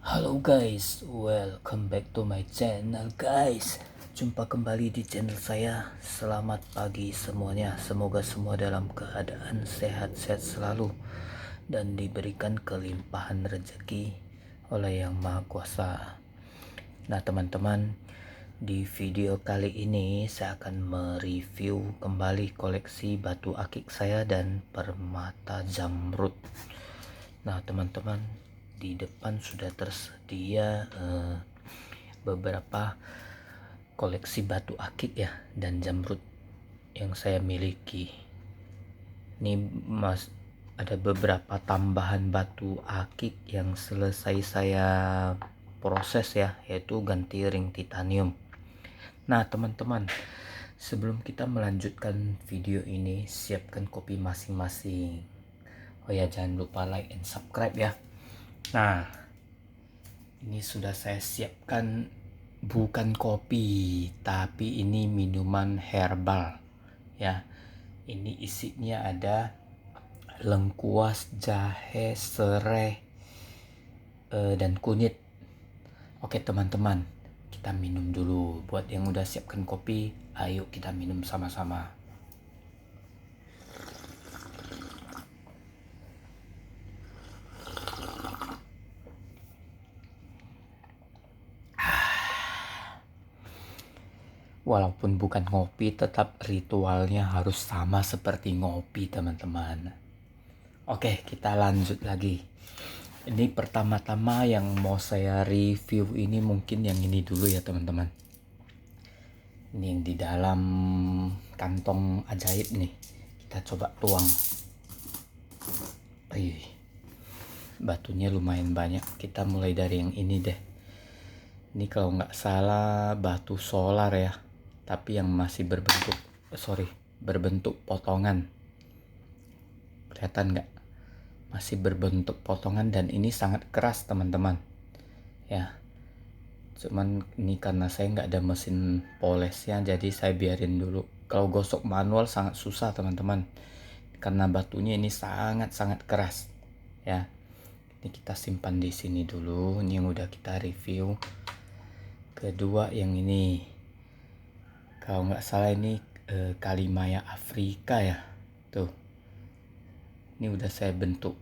Halo guys, welcome back to my channel guys. Jumpa kembali di channel saya. Selamat pagi semuanya. Semoga semua dalam keadaan sehat-sehat selalu dan diberikan kelimpahan rezeki oleh Yang Maha Kuasa. Nah teman-teman, di video kali ini saya akan mereview kembali koleksi batu akik saya dan permata zamrud. Nah teman-teman, di depan sudah tersedia beberapa koleksi batu akik ya dan zamrud yang saya miliki. Ini ada beberapa tambahan batu akik yang selesai saya proses ya, yaitu ganti ring titanium. Nah teman-teman, sebelum kita melanjutkan video ini, siapkan kopi masing-masing. Oh ya, jangan lupa like and subscribe ya. Nah, ini sudah saya siapkan, bukan kopi, tapi ini minuman herbal ya. Ini isinya ada lengkuas, jahe, serai, dan kunyit. Oke teman-teman, kita minum dulu. Buat yang udah siapkan kopi, ayo kita minum sama-sama. Walaupun bukan ngopi, tetap ritualnya harus sama seperti ngopi teman-teman. Oke, kita lanjut lagi. Ini pertama-tama yang mau saya review ini mungkin yang ini dulu ya teman-teman. Ini yang di dalam kantong ajaib nih. Kita coba tuang. Batunya lumayan banyak. Kita mulai dari yang ini deh. Ini kalau nggak salah batu solar ya, tapi yang masih berbentuk potongan. Kelihatan nggak? Masih berbentuk potongan dan ini sangat keras teman-teman ya. Cuman ini karena saya nggak ada mesin polesnya, jadi saya biarin dulu. Kalau gosok manual sangat susah teman-teman, karena batunya ini sangat keras ya. Ini kita simpan di sini dulu. Ini yang udah kita review. Kedua yang ini, kalau nggak salah ini Kalimaya Afrika ya. Tuh, ini udah saya bentuk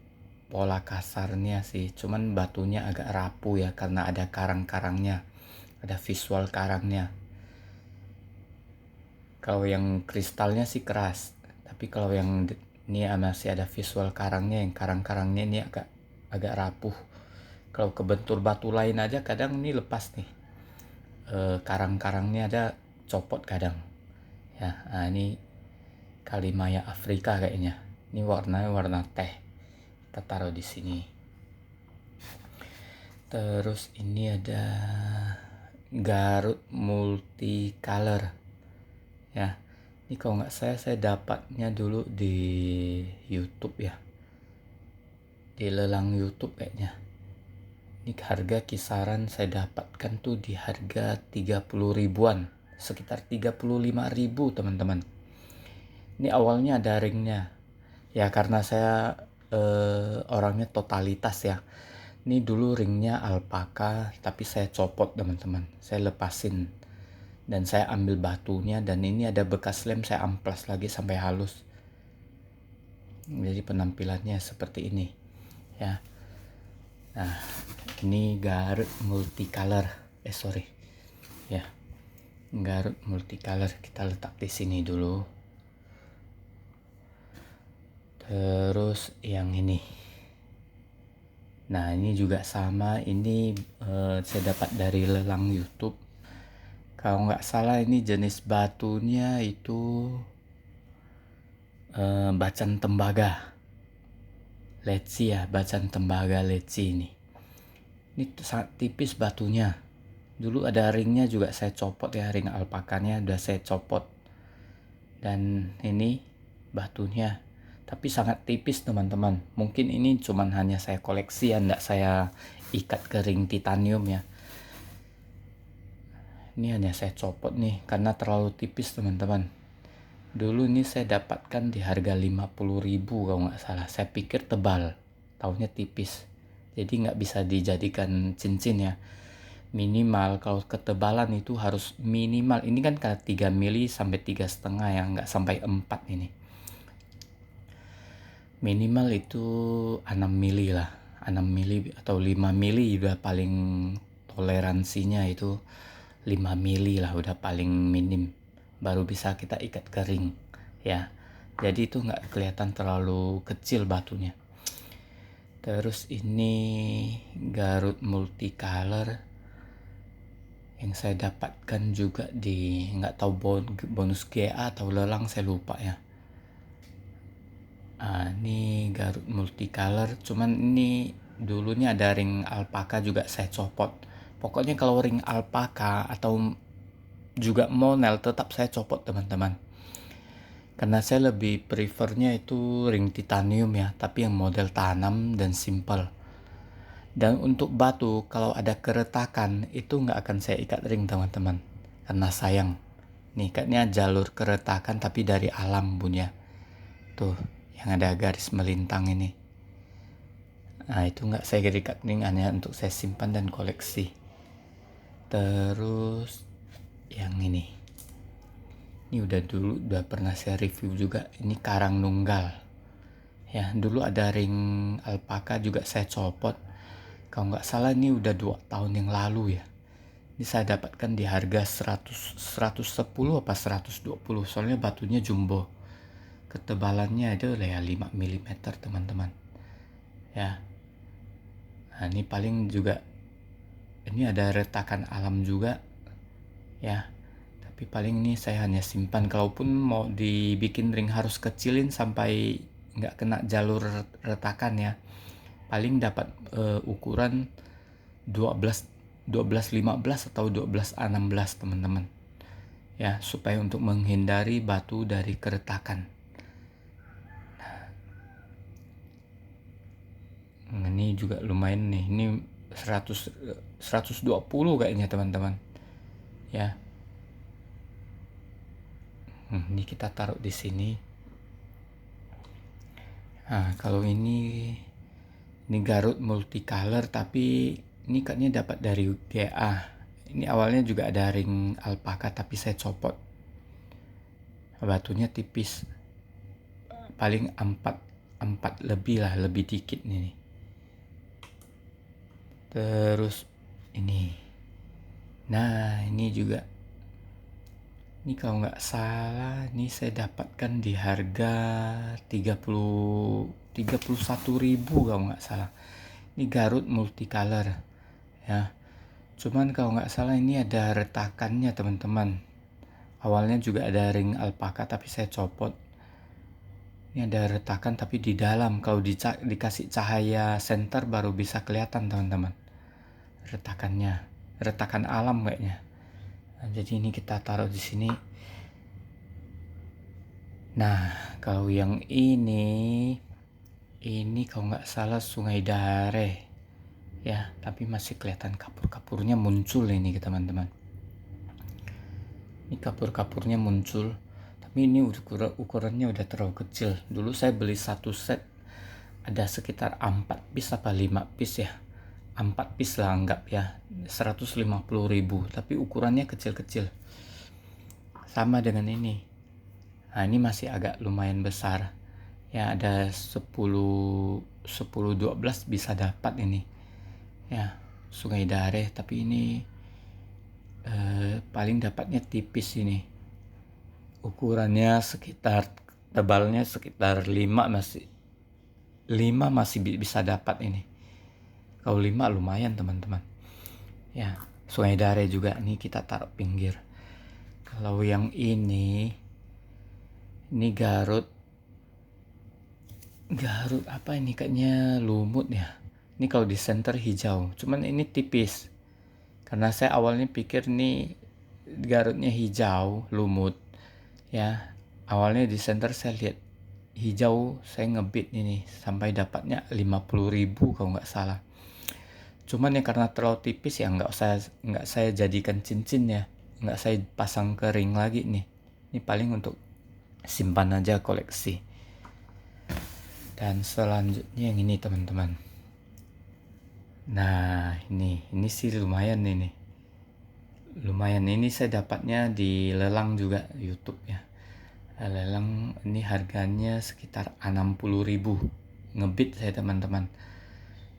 pola kasarnya sih, cuman batunya agak rapuh ya karena ada karang-karangnya, ada visual karangnya. Kalau yang kristalnya sih keras, tapi kalau yang ini masih ada visual karangnya, yang karang-karangnya ini agak rapuh. Kalau kebentur batu lain aja kadang ini lepas nih, karang-karangnya ada copot kadang ya. Nah, ini Kalimaya Afrika kayaknya. Ini warnanya warna teh. Kita taruh di sini. Terus ini ada Garut Multicolor ya. Ini kalau nggak saya dapatnya dulu di YouTube ya, di lelang YouTube kayaknya. Ini harga kisaran saya dapatkan tuh di harga 30 ribuan, sekitar 35.000 teman-teman. Ini awalnya ada ringnya ya, karena saya orangnya totalitas ya. Ini dulu ringnya alpaka, tapi saya copot teman-teman, saya lepasin dan saya ambil batunya, dan ini ada bekas lem, saya amplas lagi sampai halus. Jadi penampilannya seperti ini ya. Nah, ini Garut Multicolor ya, Garut Multicolor. Kita letak di sini dulu. Terus yang ini, nah ini juga sama. Ini saya dapat dari lelang YouTube. Kalau nggak salah ini jenis batunya itu bacan tembaga leci ya, bacan tembaga leci ini. Ini sangat tipis batunya. Dulu ada ringnya juga saya copot ya, ring alpakanya udah saya copot. Dan ini batunya, tapi sangat tipis teman-teman. Mungkin ini cuman hanya saya koleksi ya, enggak saya ikat ke ring titanium ya. Ini hanya saya copot nih karena terlalu tipis teman-teman. Dulu ini saya dapatkan di harga 50.000 kalau nggak salah. Saya pikir tebal, taunya tipis. jadi nggak bisa dijadikan cincin ya. Minimal kalau ketebalan itu harus minimal, ini kan kayak 3 mili sampai 3,5 ya, nggak sampai 4 ini. Minimal itu 6 mili lah, 6 mili atau 5 mili udah paling, toleransinya itu 5 mili lah udah paling minim, baru bisa kita ikat kering ya. Jadi itu nggak kelihatan terlalu kecil batunya. Terus ini Garut multicolor yang saya dapatkan juga di, nggak tahu bonus GA atau lelang, saya lupa ya. Ini Garut multicolor, cuman ini dulunya ada ring alpaka juga saya copot. Pokoknya kalau ring alpaka atau juga monel tetap saya copot teman-teman, karena saya lebih prefernya itu ring titanium ya, tapi yang model tanam dan simple. Dan untuk batu kalau ada keretakan itu nggak akan saya ikat ring teman-teman, karena sayang. Nih ikatnya jalur keretakan tapi dari alam punya tuh, yang ada garis melintang ini. Nah itu nggak saya ikat ring, hanya untuk saya simpan dan koleksi. Terus yang ini udah pernah saya review juga. Ini karang nunggal ya, dulu ada ring alpaka juga saya copot, kalau nggak salah ini udah 2 tahun yang lalu ya. Ini saya dapatkan di harga 110 apa 120, soalnya batunya jumbo, ketebalannya itu ya 5 mm teman-teman ya. Nah ini paling juga, ini ada retakan alam juga ya, tapi paling ini saya hanya simpan. Kalaupun mau dibikin ring harus kecilin sampai nggak kena jalur retakan ya, paling dapat ukuran 12-15 atau 12-16 teman-teman ya, supaya untuk menghindari batu dari keretakan. Nah, ini juga lumayan nih, ini 120 kayaknya teman-teman ya. Ini kita taruh di sini. Nah kalau ini Garut multicolor, tapi ini katanya dapat dari GA. Ini awalnya juga ada ring alpaka tapi saya copot, batunya tipis, paling 4 lebih lah, lebih dikit nih. Terus ini, nah ini juga, ini kalau nggak salah ini saya dapatkan di harga 31.000 kalau nggak salah. Ini Garut multicolor ya, cuman kalau nggak salah ini ada retakannya teman-teman. Awalnya juga ada ring alpaka tapi saya copot. Ini ada retakan tapi di dalam, kalau dikasih cahaya senter baru bisa kelihatan teman-teman retakannya, retakan alam kayaknya. Nah, jadi ini kita taruh di sini. Nah kalau yang ini kalau nggak salah Sungai Dare ya, tapi masih kelihatan kapur-kapurnya muncul ini teman-teman. Ini kapur-kapurnya muncul, tapi ini ukurannya udah terlalu kecil. Dulu saya beli satu set ada sekitar 4 piece apa 5 piece ya, 4 piece lah anggap ya, 150.000, tapi ukurannya kecil-kecil sama dengan ini. Nah ini masih agak lumayan besar ya, ada 10-12 bisa dapat ini ya, Sungai Dare. Tapi ini paling dapatnya tipis ini, ukurannya sekitar, tebalnya sekitar 5 masih bisa dapat ini. Kalau 5 lumayan teman-teman ya. Sungai Dare juga ini kita taruh pinggir. Kalau yang ini Garut apa ini, kayaknya lumut ya. Ini kalau di center hijau, cuman ini tipis, karena saya awalnya pikir ini Garutnya hijau lumut ya. Awalnya di center saya lihat hijau, saya ngebit ini sampai dapatnya 50.000 kalau nggak salah. Cuman ya karena terlalu tipis ya nggak saya jadikan cincin ya, nggak saya pasang ke ring lagi nih. Ini paling untuk simpan aja koleksi. Dan selanjutnya yang ini teman-teman, Nah, ini sih lumayan ini. Lumayan ini saya dapatnya di lelang juga YouTube ya. Lelang ini harganya sekitar 60.000. Ngebit saya teman-teman.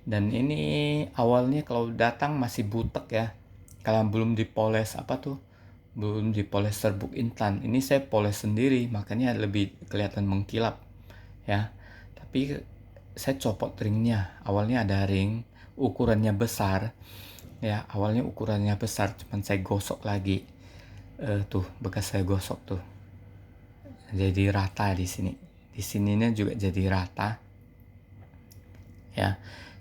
Dan ini awalnya kalau datang masih butek ya. Kalau belum dipoles apa tuh? Belum dipoles serbuk intan. Ini saya poles sendiri, makanya lebih kelihatan mengkilap ya. Tapi saya copot ringnya. Awalnya ada ring ukurannya besar ya. Awalnya ukurannya besar, cuman saya gosok lagi. Tuh bekas saya gosok tuh. Jadi rata di sini. Di sininya juga jadi rata ya.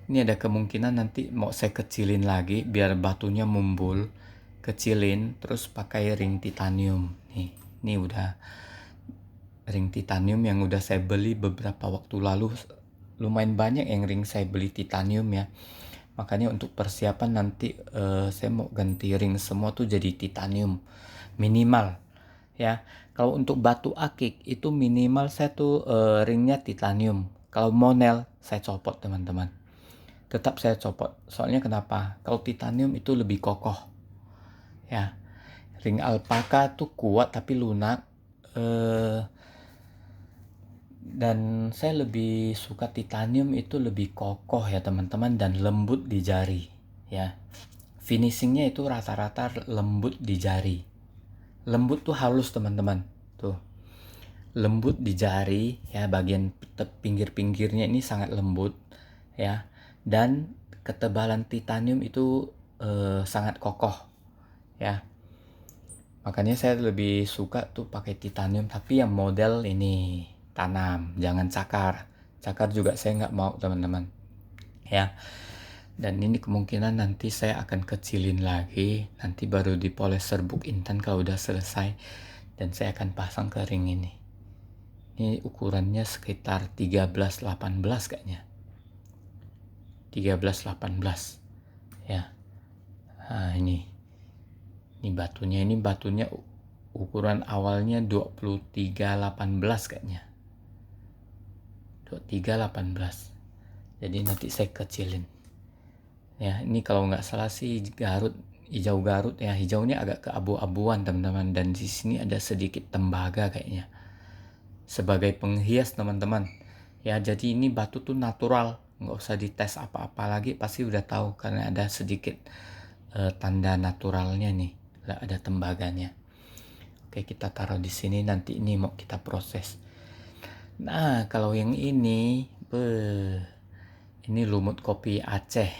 Ini ada kemungkinan nanti mau saya kecilin lagi biar batunya mumbul, kecilin terus pakai ring titanium nih. Ini udah ring titanium yang udah saya beli beberapa waktu lalu. Lumayan banyak yang ring saya beli titanium ya, makanya untuk persiapan nanti saya mau ganti ring semua tuh jadi titanium minimal ya. Kalau untuk batu akik itu minimal saya tuh ringnya titanium. Kalau monel saya copot teman-teman, tetap saya copot. Soalnya kenapa? Kalau titanium itu lebih kokoh ya. Ring alpaka tuh kuat tapi lunak. Dan saya lebih suka titanium, itu lebih kokoh ya teman-teman, dan lembut di jari ya. Finishingnya itu rata-rata lembut di jari. Lembut tuh halus teman-teman. Tuh. Lembut di jari ya, bagian pinggir-pinggirnya ini sangat lembut ya. Dan ketebalan titanium itu sangat kokoh ya. Makanya saya lebih suka tuh pakai titanium, tapi yang model ini tanam, jangan cakar. Cakar juga saya nggak mau teman-teman ya. Dan ini kemungkinan nanti saya akan kecilin lagi, nanti baru dipoles serbuk intan kalau udah selesai, dan saya akan pasang ke ring ini. Ini ukurannya sekitar 13-18 kayaknya. 13-18 ya. Nah, ini batunya ukuran awalnya 23-18 kayaknya. 23-18. Jadi nanti saya kecilin. Ya, ini kalau nggak salah sih hijau Garut ya. Hijaunya agak keabu-abuan teman-teman, dan di sini ada sedikit tembaga kayaknya. Sebagai penghias teman-teman. Ya, jadi ini batu tuh natural, nggak usah dites apa-apa lagi, pasti udah tahu karena ada sedikit tanda naturalnya nih. Ada tembaganya. Oke, kita taruh di sini, nanti ini mau kita proses. Nah, kalau yang ini, ini lumut kopi Aceh.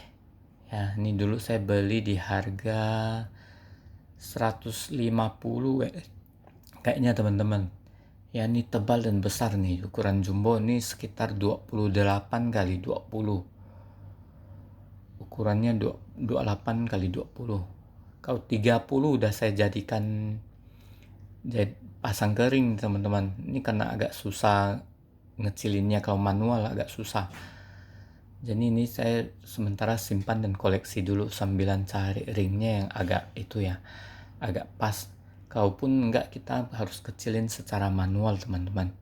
Ya, ini dulu saya beli di harga 150 kayaknya teman-teman. Ya, ini tebal dan besar nih, ukuran jumbo ini sekitar 28 kali 20. Ukurannya 28 kali 20. Kalau 30 udah saya jadikan pasang kering teman-teman. Ini karena agak susah ngecilinnya, kalau manual agak susah. Jadi ini saya sementara simpan dan koleksi dulu sambilan cari ringnya yang agak itu ya, agak pas. Kalaupun enggak, kita harus kecilin secara manual teman-teman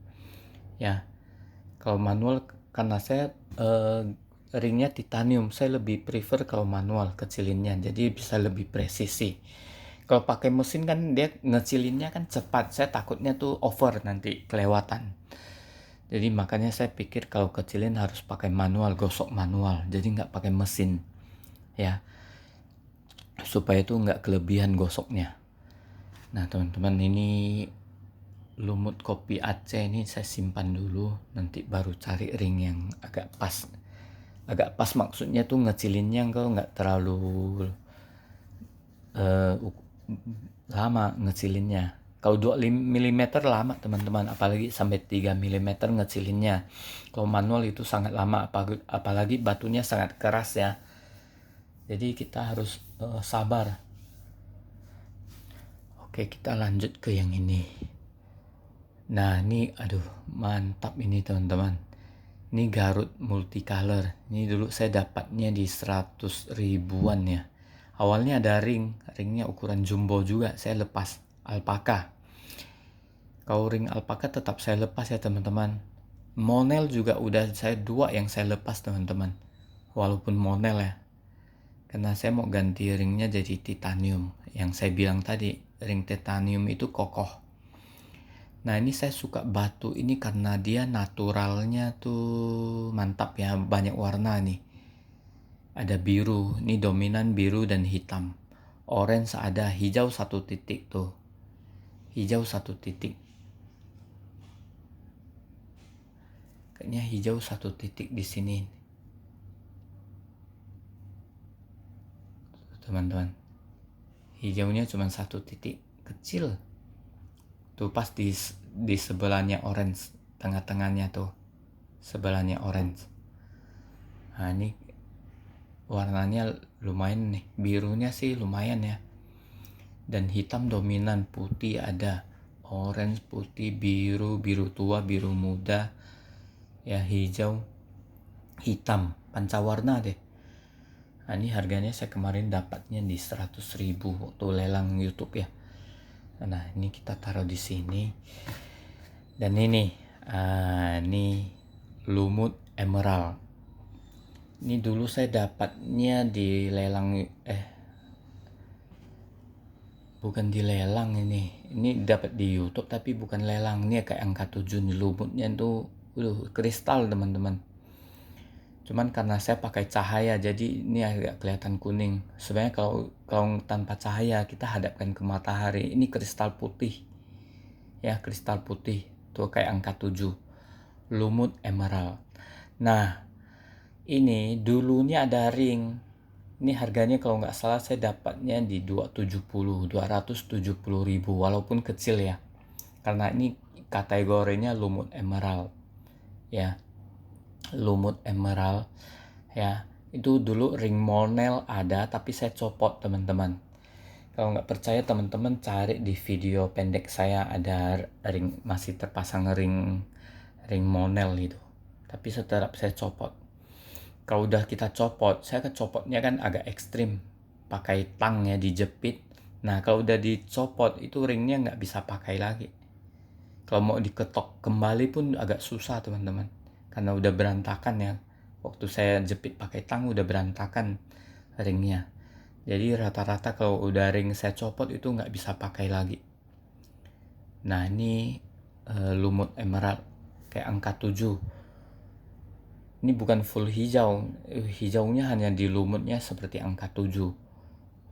ya. Kalau manual, karena saya ringnya titanium, saya lebih prefer kalau manual kecilinnya, jadi bisa lebih presisi. Kalau pakai mesin kan dia ngecilinnya kan cepat, saya takutnya tuh over nanti kelewatan. Jadi makanya saya pikir kalau kecilin harus pakai manual, gosok manual, jadi nggak pakai mesin ya, supaya itu nggak kelebihan gosoknya. Nah teman-teman, ini lumut kopi Aceh ini saya simpan dulu, nanti baru cari ring yang agak pas. Agak pas maksudnya tuh ngecilinnya kalau nggak terlalu lama ngecilinnya. Kalau 2 mm lama teman-teman, apalagi sampai 3 mm ngecilinnya. Kalau manual itu sangat lama, apalagi batunya sangat keras ya. Jadi kita harus sabar. Oke, kita lanjut ke yang ini. Nah, ini aduh mantap ini teman-teman. Ini Garut multicolor. Ini dulu saya dapatnya di 100 ribuan ya. Awalnya ada ringnya ukuran jumbo juga, saya lepas alpaka. Kalau ring alpaka tetap saya lepas ya teman-teman. Monel juga udah saya 2 yang saya lepas teman-teman. Walaupun monel ya. karena saya mau ganti ringnya jadi titanium. Yang saya bilang tadi, ring titanium itu kokoh. Nah ini saya suka batu ini karena dia naturalnya tuh mantap ya, banyak warna nih. Ada biru, ini dominan biru dan hitam. Orange ada, hijau 1 titik tuh. Hijau 1 titik. Kayaknya hijau 1 titik di sini. Teman-teman. Hijaunya cuma 1 titik kecil. Tuh pas di sebelahnya orange, tengah-tengahnya tuh. Sebelahnya orange. Nah, ini warnanya lumayan nih. Birunya sih lumayan ya. Dan hitam dominan, putih ada. Orange, putih, biru, biru tua, biru muda. Ya, hijau, hitam, pancawarna deh. Nah, ini harganya saya kemarin dapatnya di 100.000 waktu lelang YouTube ya. Nah, ini kita taruh di sini. Dan ini lumut emerald. Ini dulu saya dapatnya di lelang, bukan di lelang ini. Ini dapat di YouTube tapi bukan lelang. Ini kayak angka 7 nih, lumutnya tuh kristal teman-teman. Cuman karena saya pakai cahaya jadi ini agak kelihatan kuning. Sebenarnya kalau tanpa cahaya kita hadapkan ke matahari, ini kristal putih. Ya, kristal putih. Tuh kayak angka 7. Lumut emerald. Nah, ini dulunya ada ring. Ini harganya kalau nggak salah saya dapatnya di 270.000 walaupun kecil ya. Karena ini kategorinya lumut emerald. Ya. Lumut emerald ya, itu dulu ring monel ada tapi saya copot teman-teman. Kalau nggak percaya teman-teman cari di video pendek saya, ada ring masih terpasang ring monel gitu, tapi setelah saya copot. Kalau udah kita copot, saya kecopotnya kan agak ekstrim, pakai tang ya, dijepit. Nah kalau udah dicopot itu ringnya nggak bisa pakai lagi. Kalau mau diketok kembali pun agak susah teman-teman, karena udah berantakan ya. Waktu saya jepit pakai tang udah berantakan ringnya. Jadi rata-rata kalau udah ring saya copot itu nggak bisa pakai lagi. Nah ini lumut emerald kayak angka 7. Ini bukan full hijau. Hijaunya hanya di lumutnya seperti angka 7.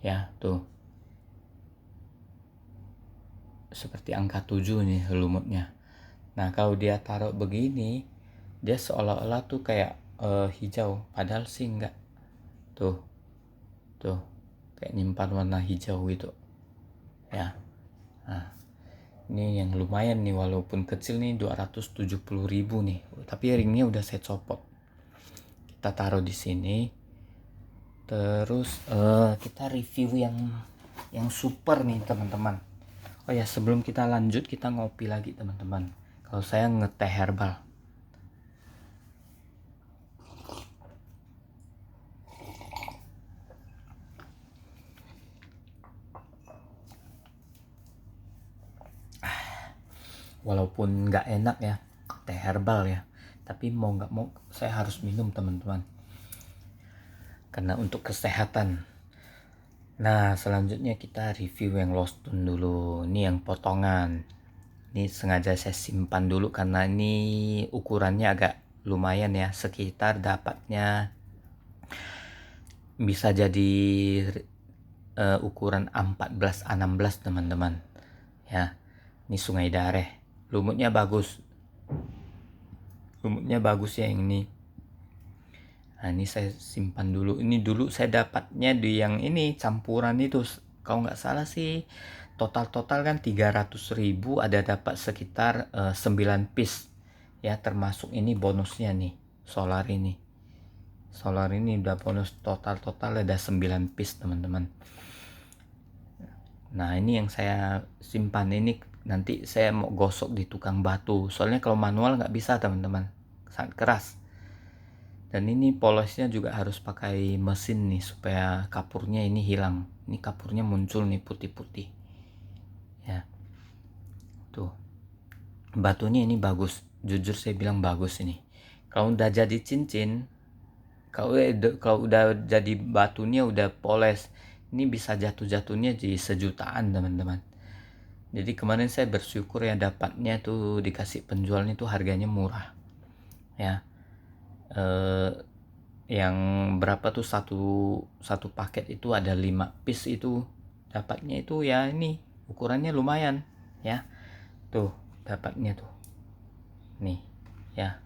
Ya tuh. Seperti angka 7 nih lumutnya. Nah kalau dia taruh begini, dia seolah-olah tuh kayak hijau, padahal sih enggak. Tuh kayak nyimpan warna hijau gitu ya. Nah ini yang lumayan nih, walaupun kecil nih, 270.000 nih, tapi ringnya udah saya copot. Kita taruh di sini. Terus kita review yang super nih teman-teman. Oh ya, sebelum kita lanjut kita ngopi lagi teman-teman. Kalau saya ngeteh herbal. Walaupun nggak enak ya, teh herbal ya, tapi mau nggak mau saya harus minum teman-teman, karena untuk kesehatan. Nah selanjutnya kita review yang Lost Stone dulu. Ini yang potongan. Ini sengaja saya simpan dulu karena ini ukurannya agak lumayan ya, sekitar dapatnya bisa jadi ukuran A14 A16 teman-teman ya. Ini Sungai Dareh, lumutnya bagus ya yang ini. Nah ini saya simpan dulu. Ini dulu saya dapatnya di yang ini campuran itu, kalau nggak salah sih total kan 300.000, ada dapat sekitar 9 piece ya, termasuk ini bonusnya nih, solar ini udah bonus. Total ada 9 piece teman-teman. Nah ini yang saya simpan, ini nanti saya mau gosok di tukang batu, soalnya kalau manual nggak bisa teman-teman, sangat keras. Dan ini polosnya juga harus pakai mesin nih supaya kapurnya ini hilang. Ini kapurnya muncul nih putih-putih ya. Tuh batunya ini bagus, jujur saya bilang bagus ini. Kalau udah jadi cincin Kalau udah jadi batunya udah poles, ini bisa jatuhnya di sejutaan teman-teman. Jadi kemarin saya bersyukur ya dapatnya tuh dikasih penjualnya tuh harganya murah ya. eh, yang berapa tuh satu paket itu ada 5 piece, itu dapatnya itu ya ini ukurannya lumayan ya. Tuh dapatnya tuh nih ya.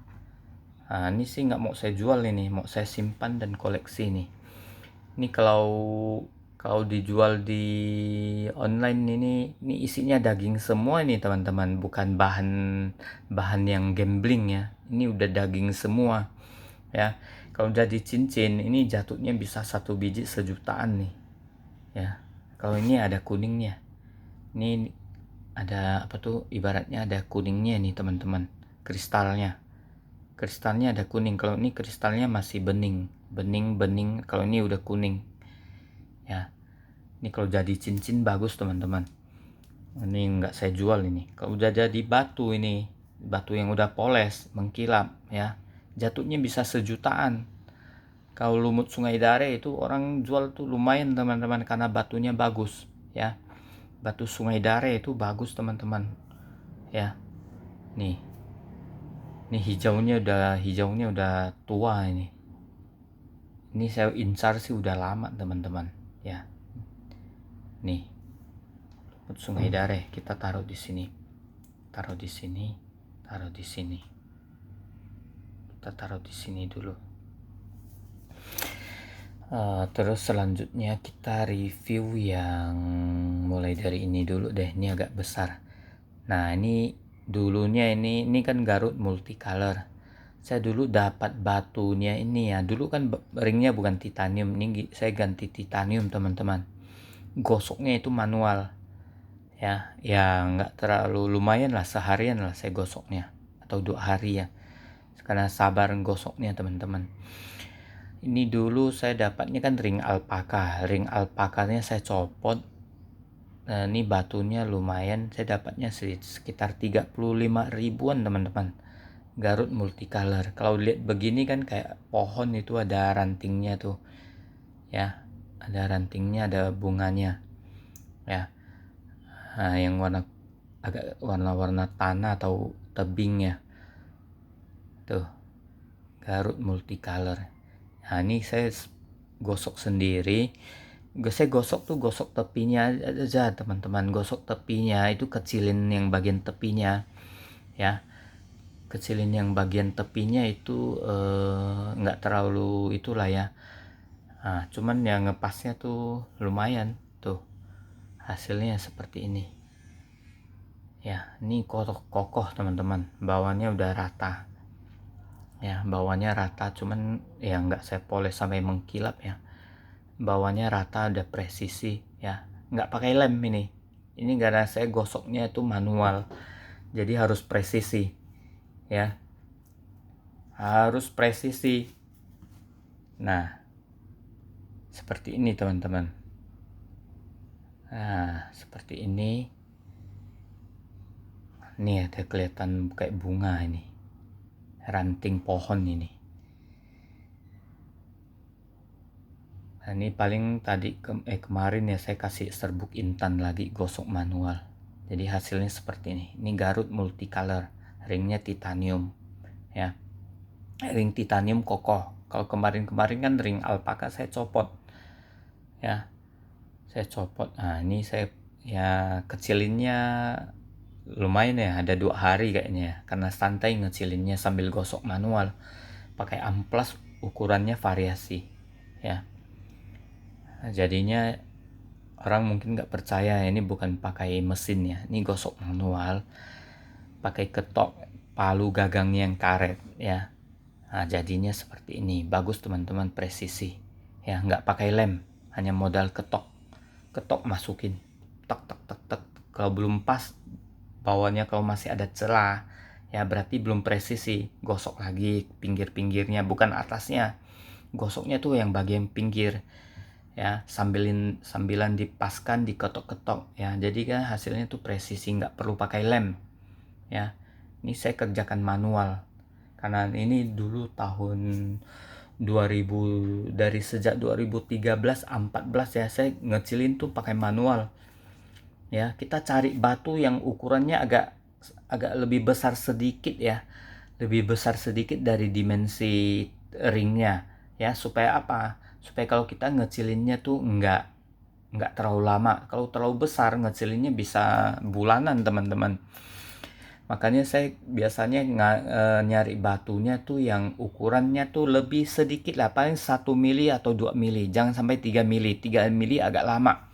Nah, ini sih nggak mau saya jual, ini mau saya simpan dan koleksi nih. Ini kalau kalau dijual di online ini isinya daging semua ini teman-teman, bukan bahan bahan yang gambling ya. Ini udah daging semua ya. Kalau jadi cincin ini jatuhnya bisa satu biji sejutaan nih ya. Kalau ini ada kuningnya, ini ada apa tuh, ibaratnya ada kuningnya nih teman-teman, kristalnya ada kuning. Kalau ini kristalnya masih bening, kalau ini udah kuning ya. Ini kalau jadi cincin bagus teman-teman. Ini nggak saya jual ini. Kalau udah jadi batu, ini batu yang udah poles mengkilap ya, jatuhnya bisa sejutaan. Kalau lumut Sungai Dare itu orang jual tuh lumayan teman-teman, karena batunya bagus ya. Batu Sungai Dare itu bagus teman-teman ya. Nih hijaunya udah tua ini. Ini saya incar sih udah lama teman-teman ya. Nih lumut Sungai Dare kita taruh di sini, taruh di sini, taruh di sini. Kita taruh di sini dulu. Terus selanjutnya kita review yang mulai dari ini dulu deh. Ini agak besar. Nah ini dulunya ini kan Garut multicolor. Saya dulu dapat batunya ini ya. Dulu kan ringnya bukan titanium. Ini saya ganti titanium teman-teman. Gosoknya itu manual ya. Ya nggak terlalu, lumayan lah, seharian lah saya gosoknya, atau 2 hari ya, karena sabar gosoknya teman-teman. Ini dulu saya dapatnya kan ring alpakanya saya copot. Nah, ini batunya lumayan, saya dapatnya sekitar 35 ribuan teman-teman. Garut multicolor. Kalau lihat begini kan kayak pohon, itu ada rantingnya tuh ya, ada rantingnya, ada bunganya ya. Nah, yang agak warna-warna tanah atau tebing ya, tuh Garut multicolor. Nah ini saya gosok sendiri. Saya gosok tepinya aja teman-teman. Gosok tepinya itu, kecilin yang bagian tepinya ya. Kecilin yang bagian tepinya itu, nggak terlalu itulah ya. Nah, cuman yang ngepasnya tuh lumayan tuh, hasilnya seperti ini ya. Ini kokoh teman-teman, bawahnya udah rata ya, bawahnya rata, cuman ya nggak saya poles sampai mengkilap ya. Bawahnya rata, ada presisi ya, nggak pakai lem ini karena saya gosoknya itu manual, jadi harus presisi ya, harus presisi. Nah seperti ini teman-teman. Nah seperti ini ada kelihatan kayak bunga, ini ranting pohon ini. Nah, ini paling tadi kemarin ya saya kasih serbuk intan lagi, gosok manual. Jadi hasilnya seperti ini. Ini Garut multicolor, ringnya titanium ya. Ring titanium kokoh. Kalau kemarin kan ring alpaka saya copot ya. Saya copot. Nah, ini saya ya kecilinnya lumayan ya, ada 2 hari kayaknya ya, karena santai ngecilinnya sambil gosok manual. Pakai amplas, ukurannya variasi ya. Jadinya orang mungkin nggak percaya ini bukan pakai mesin ya, ini gosok manual pakai ketok palu gagangnya yang karet ya. Nah jadinya seperti ini, bagus teman-teman, presisi ya, nggak pakai lem, hanya modal ketok masukin tek tek tek tek. Kalau belum pas bawahnya, kalau masih ada celah ya berarti belum presisi, gosok lagi pinggir-pinggirnya, bukan atasnya. Gosoknya tuh yang bagian pinggir ya, sambilan dipaskan, diketok-ketok ya, jadi kan hasilnya tuh presisi, nggak perlu pakai lem ya. Ini saya kerjakan manual karena ini dulu tahun dari sejak 2013 14 ya saya ngecilin tuh pakai manual. Ya, kita cari batu yang ukurannya agak lebih besar sedikit ya. Lebih besar sedikit dari dimensi ringnya ya, supaya apa? Supaya kalau kita ngecilinnya tuh nggak terlalu lama. Kalau terlalu besar ngecilinnya bisa bulanan teman-teman. Makanya saya biasanya nyari batunya tuh yang ukurannya tuh lebih sedikit lah, paling 1 mili atau 2 mili, jangan sampai 3 mili. 3 mili agak lama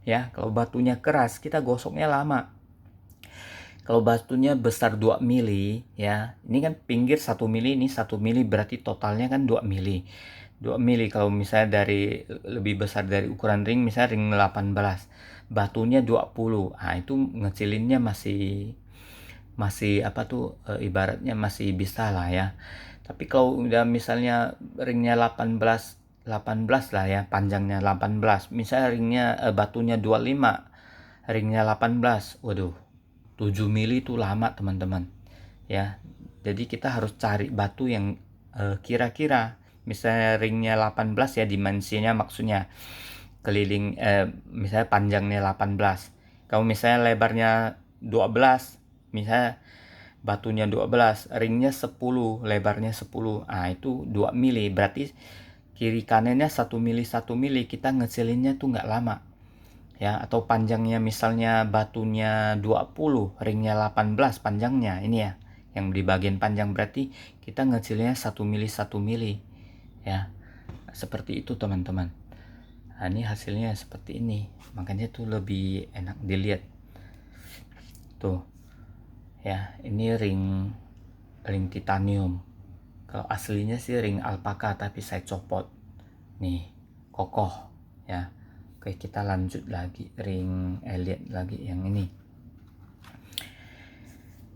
ya. Kalau batunya keras kita gosoknya lama. Kalau batunya besar 2 mili ya, ini kan pinggir 1 mili, ini 1 mili, berarti totalnya kan 2 mili. 2 mili kalau misalnya dari lebih besar dari ukuran ring, misalnya ring 18, batunya 20. Nah, itu ngecilinnya masih apa tuh, ibaratnya masih bisa lah ya. Tapi kalau udah misalnya ringnya 18 lah ya, panjangnya 18, misalnya ringnya batunya 25, ringnya 18, waduh 7 mili itu lama teman-teman ya. Jadi kita harus cari batu yang kira-kira misalnya ringnya 18 ya, dimensinya maksudnya keliling, misalnya panjangnya 18, kalau misalnya lebarnya 12, misalnya batunya 12, ringnya 10, lebarnya 10, itu 2 mili, berarti kiri kanannya 1 mili 1 mili, kita ngecilinnya tuh nggak lama ya. Atau panjangnya misalnya batunya 20, ringnya 18 panjangnya ini ya, yang di bagian panjang, berarti kita ngecilinnya 1 mili 1 mili ya. Seperti itu teman-teman. Nah, ini hasilnya seperti ini, makanya tuh lebih enak dilihat tuh ya. Ini ring titanium. Kalau aslinya sih ring alpaka, tapi saya copot nih, kokoh ya. Oke, kita lanjut lagi ring Elliot lagi yang ini.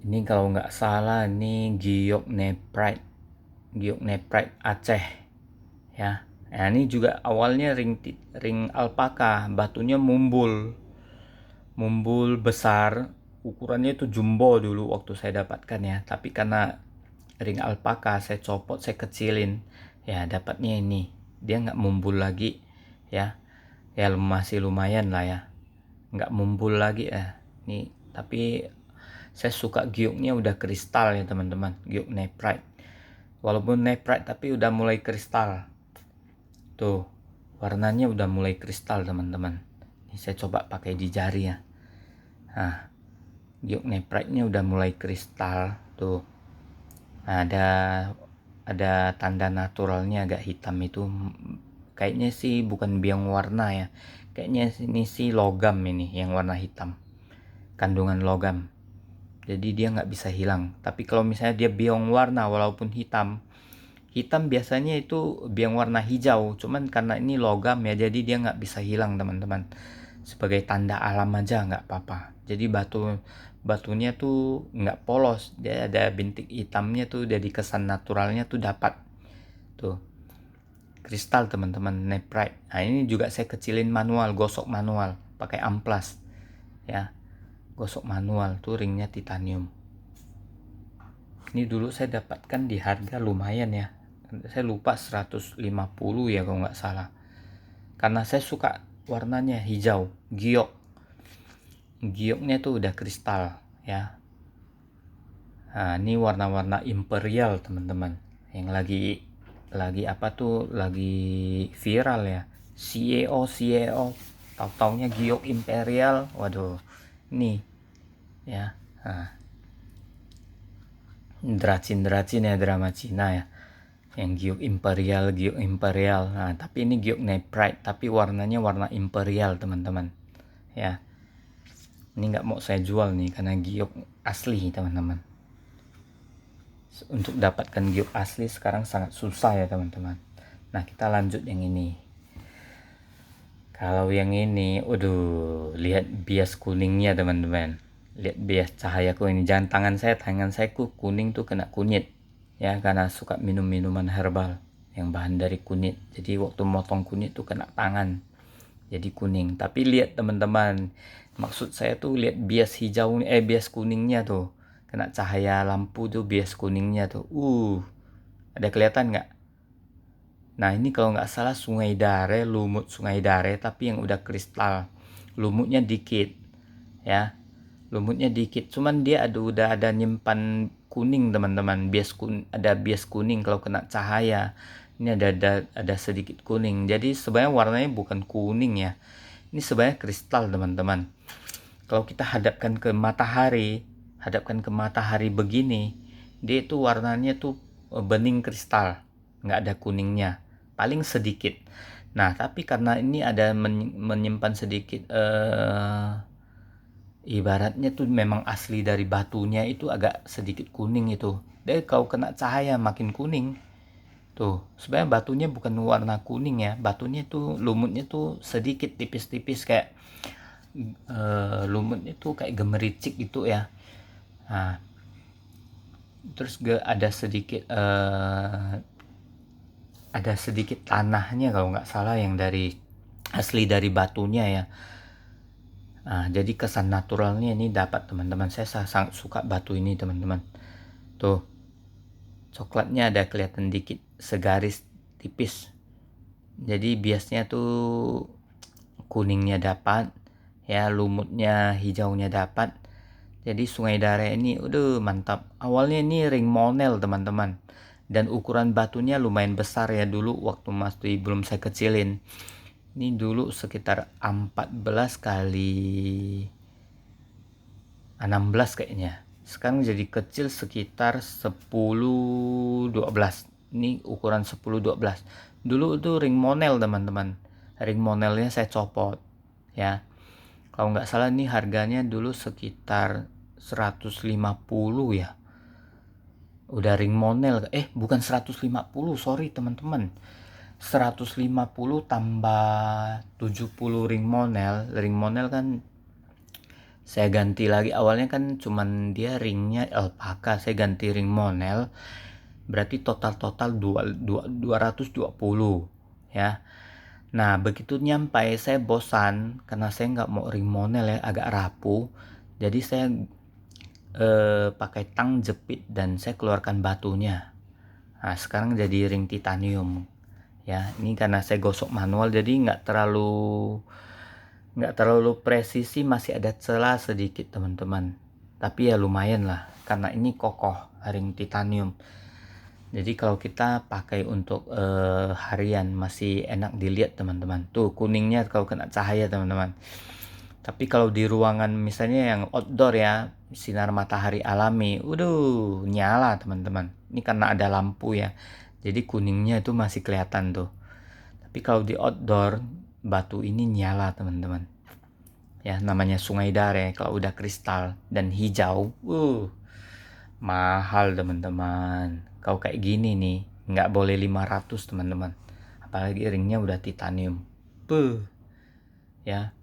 Ini kalau nggak salah ini giok Nephrite Aceh ya. Nah, ini juga awalnya ring alpaka, batunya mumbul besar, ukurannya itu jumbo dulu waktu saya dapatkan ya. Tapi karena ring alpaka saya copot, saya kecilin ya, dapatnya ini, dia nggak mumbul lagi ya. Ya masih lumayan lah ya, nggak mumbul lagi ya nih. Tapi saya suka gioknya udah kristal ya teman-teman, giok Nephrite. Walaupun Nephrite tapi udah mulai kristal tuh, warnanya udah mulai kristal teman-teman. Ini saya coba pakai di jari ya. Nah, giok Nephrite-nya udah mulai kristal tuh. Nah, ada tanda naturalnya agak hitam itu, kayaknya sih bukan biang warna ya. Kayaknya ini sih logam, ini yang warna hitam, kandungan logam. Jadi dia nggak bisa hilang. Tapi kalau misalnya dia biang warna walaupun hitam biasanya itu biang warna hijau, cuman karena ini logam ya, jadi dia nggak bisa hilang teman-teman. Sebagai tanda alam aja nggak apa-apa. Jadi batunya tuh nggak polos, dia ada bintik hitamnya tuh, jadi kesan naturalnya tuh dapat tuh, kristal teman-teman, Nephrite. Nah, ini juga saya kecilin manual, gosok manual pakai amplas ya, gosok manual tuh ringnya titanium. Ini dulu saya dapatkan di harga lumayan ya, saya lupa 150 ya kalau nggak salah, karena saya suka warnanya hijau, gioknya tuh udah kristal ya. Nah, ini warna-warna imperial teman-teman, yang lagi apa tuh, lagi viral ya, CEO tahu-taunya giok imperial. Waduh, ini ya. Nah, Dracin ya, drama Cina ya, yang giok imperial. Nah, tapi ini giok Nephrite tapi warnanya warna imperial teman-teman ya. Ini nggak mau saya jual nih karena giok asli teman-teman. Untuk dapatkan giok asli sekarang sangat susah ya teman-teman. Nah, kita lanjut yang ini. Kalau yang ini, waduh, lihat bias kuningnya teman-teman. Lihat bias cahayaku ini, jangan tangan saya kuning tuh kena kunyit ya, karena suka minum minuman herbal yang bahan dari kunyit. Jadi waktu motong kunyit tuh kena tangan, jadi kuning. Tapi lihat teman-teman, maksud saya tuh lihat bias bias kuningnya tuh, kena cahaya lampu tuh bias kuningnya tuh. Ada kelihatan nggak? Nah ini kalau nggak salah Sungai Dare, lumut Sungai Dare tapi yang udah kristal, lumutnya dikit ya, lumutnya dikit, cuman dia udah ada nyimpan kuning teman-teman, ada bias kuning kalau kena cahaya. Ini ada sedikit kuning, jadi sebenarnya warnanya bukan kuning ya, ini sebenarnya kristal teman-teman. Kalau kita hadapkan ke matahari begini, dia itu warnanya tuh bening kristal, nggak ada kuningnya, paling sedikit. Nah tapi karena ini ada menyimpan sedikit ibaratnya tuh memang asli dari batunya, itu agak sedikit kuning itu. Jadi kalau kena cahaya makin kuning. Tuh, sebenarnya batunya bukan warna kuning ya, batunya tuh lumutnya tuh sedikit tipis-tipis kayak lumutnya tuh kayak gemericik gitu ya. Nah, terus ada sedikit tanahnya kalau nggak salah yang asli dari batunya ya. Nah, jadi kesan naturalnya ini dapat teman-teman. Saya sangat suka batu ini teman-teman. Tuh, coklatnya ada kelihatan dikit, segaris tipis. Jadi biasanya tuh kuningnya dapat ya, lumutnya hijaunya dapat. Jadi Sungai Dare ini udah mantap. Awalnya ini ring monel teman-teman, dan ukuran batunya lumayan besar ya dulu waktu masih belum saya kecilin. Ini dulu sekitar 14 kali 16 kayaknya. Sekarang jadi kecil sekitar 10-12. Ini ukuran 10-12. Dulu itu ring monel teman-teman. Ring monelnya saya copot ya. Kalau nggak salah nih harganya dulu sekitar 150 ya. Udah ring monel. Bukan 150, sorry teman-teman. 150 tambah 70 ring monel. Ring monel kan saya ganti lagi, awalnya kan cuman dia ringnya alpaka, saya ganti ring monel, berarti total 220 ya. Nah begitu nyampai saya bosan karena saya nggak mau ring monel ya, agak rapuh. Jadi saya pakai tang jepit dan saya keluarkan batunya. Nah sekarang jadi ring titanium ya. Ini karena saya gosok manual jadi nggak terlalu presisi, masih ada celah sedikit teman-teman, tapi ya lumayan lah karena ini kokoh, ring titanium. Jadi kalau kita pakai untuk harian masih enak dilihat teman-teman. Tuh kuningnya kalau kena cahaya teman-teman. Tapi kalau di ruangan misalnya yang outdoor ya, sinar matahari alami, nyala teman-teman. Ini karena ada lampu ya, jadi kuningnya itu masih kelihatan tuh. Tapi kalau di outdoor, batu ini nyala teman-teman. Ya namanya Sungai Dare, kalau udah kristal dan hijau, mahal teman-teman. Kalau kayak gini nih, nggak boleh 500 teman-teman. Apalagi ringnya udah titanium. Ya,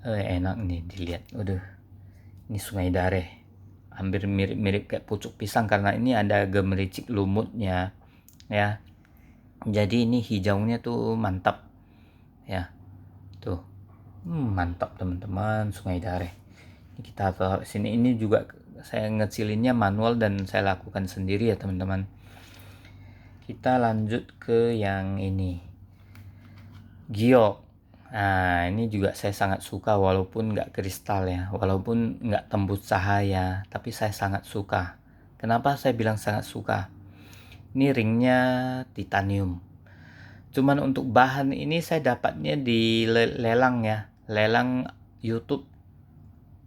enak nih dilihat. Ini Sungai Dare. Hampir mirip-mirip kayak pucuk pisang karena ini ada gemericik lumutnya. Ya, jadi ini hijaunya tuh mantap. Ya, tuh. Mantap teman-teman, Sungai Dare. Ini kita taruh sini. Ini juga saya ngecilinnya manual dan saya lakukan sendiri ya teman-teman. Kita lanjut ke yang ini, giok. Nah ini juga saya sangat suka, walaupun nggak kristal ya, walaupun nggak tembus cahaya, tapi saya sangat suka. Kenapa saya bilang sangat suka? Ini ringnya titanium. Cuman untuk bahan ini saya dapatnya di lelang ya, lelang YouTube.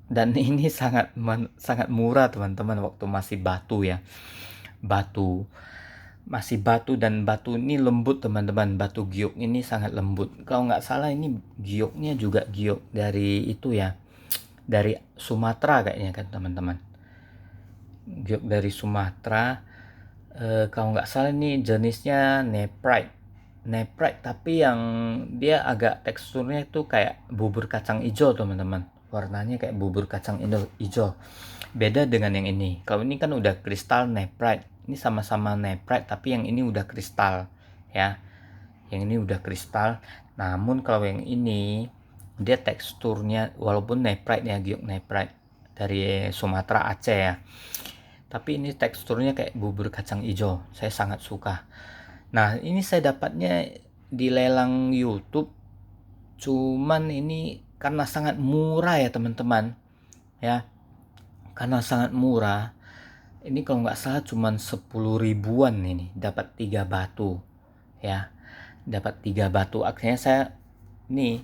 Dan ini sangat murah teman-teman, waktu masih batu ya. Masih batu, dan batu ini lembut teman-teman. Batu giok ini sangat lembut. Kalau nggak salah ini gioknya juga giok dari itu ya, dari Sumatera kayaknya kan teman-teman. Giok dari Sumatera. Kalau nggak salah ini jenisnya Nephrite, tapi yang dia agak teksturnya itu kayak bubur kacang hijau teman-teman. Warnanya kayak bubur kacang hijau. Beda dengan yang ini. Kalau ini kan udah kristal Nephrite. Ini sama-sama Nephrite, tapi yang ini udah kristal ya. Yang ini udah kristal. Namun kalau yang ini dia teksturnya, walaupun Nephrite ya, giok Nephrite dari Sumatera Aceh ya, tapi ini teksturnya kayak bubur kacang hijau. Saya sangat suka. Nah, ini saya dapatnya di lelang YouTube, cuman ini karena sangat murah ya teman-teman, ya. Karena sangat murah, ini kalau nggak salah cuman 10 ribuan ini dapat 3 batu, ya. Dapat 3 batu. Akhirnya saya nih,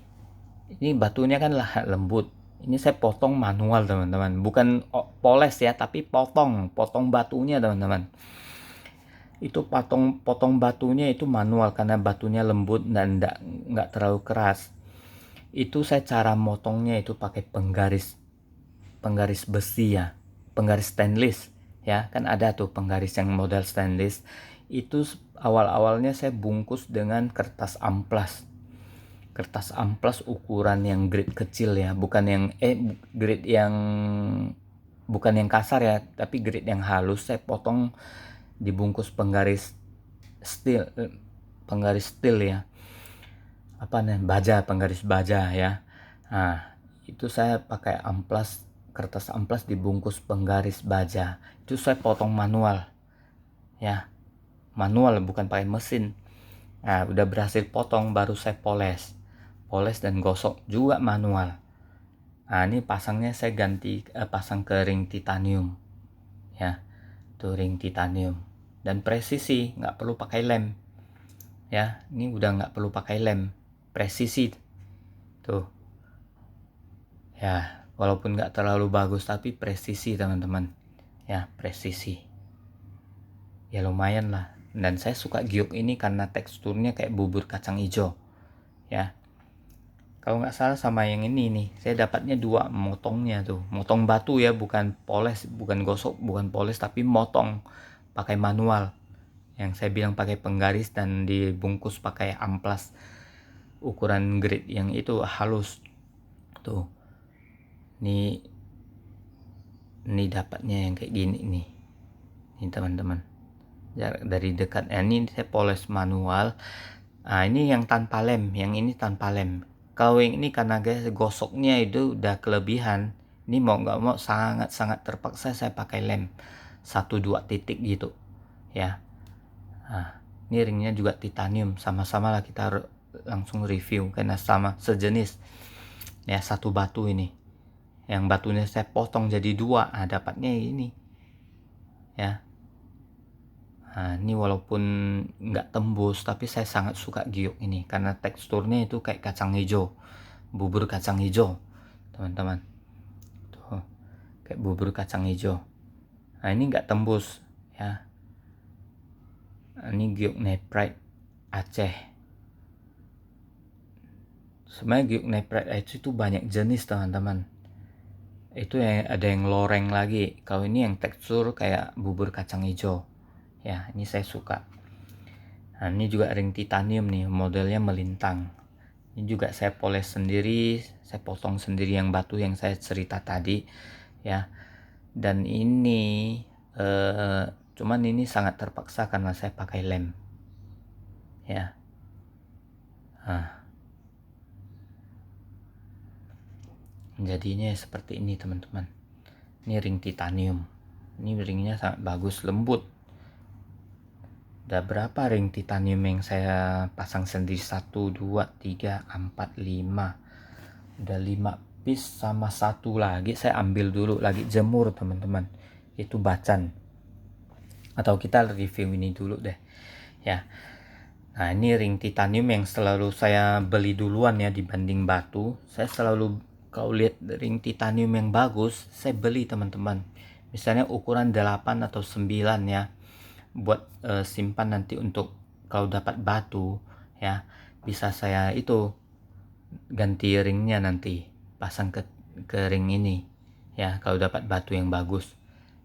ini batunya kan lembut. Ini saya potong manual teman-teman, bukan poles ya, tapi potong batunya teman-teman. Itu potong batunya itu manual karena batunya lembut dan nggak terlalu keras. Itu saya cara motongnya itu pakai penggaris besi ya, penggaris stainless ya, kan ada tuh penggaris yang model stainless. Itu awal-awalnya saya bungkus dengan kertas amplas ukuran yang grade kecil ya, bukan yang grade yang bukan yang kasar ya, tapi grade yang halus. Saya potong dibungkus penggaris steel ya, apa nih, penggaris baja ya. Nah, itu saya pakai kertas amplas dibungkus penggaris baja. Itu saya potong manual ya, manual bukan pakai mesin. Nah, udah berhasil potong baru saya poles dan gosok juga manual. Nah, ini pasangnya saya pasang ke ring titanium ya, tuh ring titanium, dan presisi, nggak perlu pakai lem ya. Ini udah nggak perlu pakai lem, presisi tuh ya, walaupun nggak terlalu bagus tapi presisi teman-teman ya, presisi ya, lumayan lah. Dan saya suka giok ini karena teksturnya kayak bubur kacang hijau ya. Kalau nggak salah sama yang ini nih, saya dapatnya 2 motongnya tuh, motong batu ya, bukan poles, bukan gosok, bukan poles, tapi motong pakai manual. Yang saya bilang pakai penggaris dan dibungkus pakai amplas ukuran grade yang itu halus tuh. Ini dapatnya yang kayak gini nih teman-teman. Dari dekat ini saya poles manual. Nah, ini yang tanpa lem, yang ini tanpa lem. Kalau yang ini karena guys gosoknya itu udah kelebihan, ini mau nggak mau sangat terpaksa saya pakai lem 1-2 titik gitu ya. Nah, ini ringnya juga titanium, sama-sama lah kita langsung review karena sama sejenis ya, satu batu ini. Yang batunya saya potong jadi 2, dapatnya ini ya. Nah, ini walaupun nggak tembus tapi saya sangat suka giok ini karena teksturnya itu kayak kacang hijau, bubur kacang hijau teman-teman tuh, kayak bubur kacang hijau. Nah, ini nggak tembus ya. Ini giok Neprite Aceh. Sebenarnya giok Neprite Aceh itu banyak jenis teman-teman. Itu yang ada yang loreng lagi. Kalau ini yang tekstur kayak bubur kacang hijau ya, ini saya suka. Nah, ini juga ring titanium nih, modelnya melintang. Ini juga saya poles sendiri, saya potong sendiri yang batu yang saya cerita tadi ya. Dan ini cuman ini sangat terpaksa karena saya pakai lem ya. Nah, jadinya seperti ini teman-teman. Ini ring titanium. Ini ringnya sangat bagus, lembut. Udah berapa ring titanium yang saya pasang sendiri? 1, 2, 3, 4, 5. Udah 5 piece, sama satu lagi saya ambil dulu lagi jemur teman-teman. Itu bacan. Atau kita review ini dulu deh ya. Nah, ini ring titanium yang selalu saya beli duluan ya dibanding batu. Saya selalu, kalau lihat ring titanium yang bagus, saya beli teman-teman. Misalnya ukuran 8 atau 9 ya, buat simpan nanti untuk kalau dapat batu ya, bisa saya itu ganti ringnya nanti, pasang ke ring ini ya, kalau dapat batu yang bagus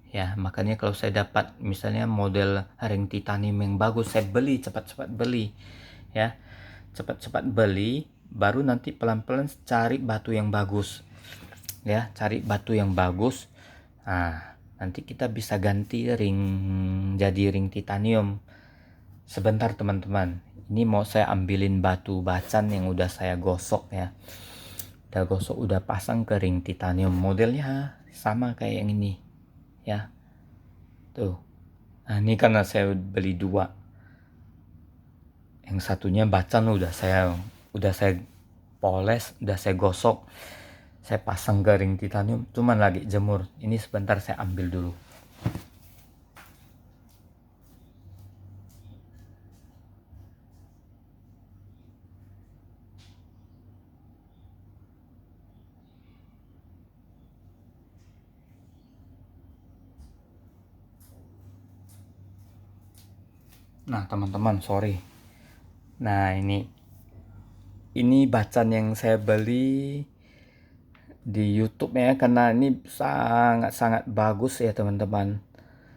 ya. Makanya kalau saya dapat misalnya model ring titanium yang bagus, saya beli cepat-cepat beli ya, cepat-cepat beli, baru nanti pelan-pelan cari batu yang bagus ya, cari batu yang bagus. Nah, nanti kita bisa ganti ring jadi ring titanium. Sebentar teman-teman, ini mau saya ambilin batu bacan yang udah saya gosok ya, udah gosok, udah pasang ke ring titanium. Modelnya sama kayak yang ini ya tuh. Nah, ini karena saya beli 2 Yang satunya bacan udah saya poles, udah saya gosok, saya pasang garing titanium, cuman lagi jemur. Ini sebentar saya ambil dulu. Nah teman-teman, sorry. Nah ini bacan yang saya beli di YouTube ya, karena ini sangat-sangat bagus ya teman-teman.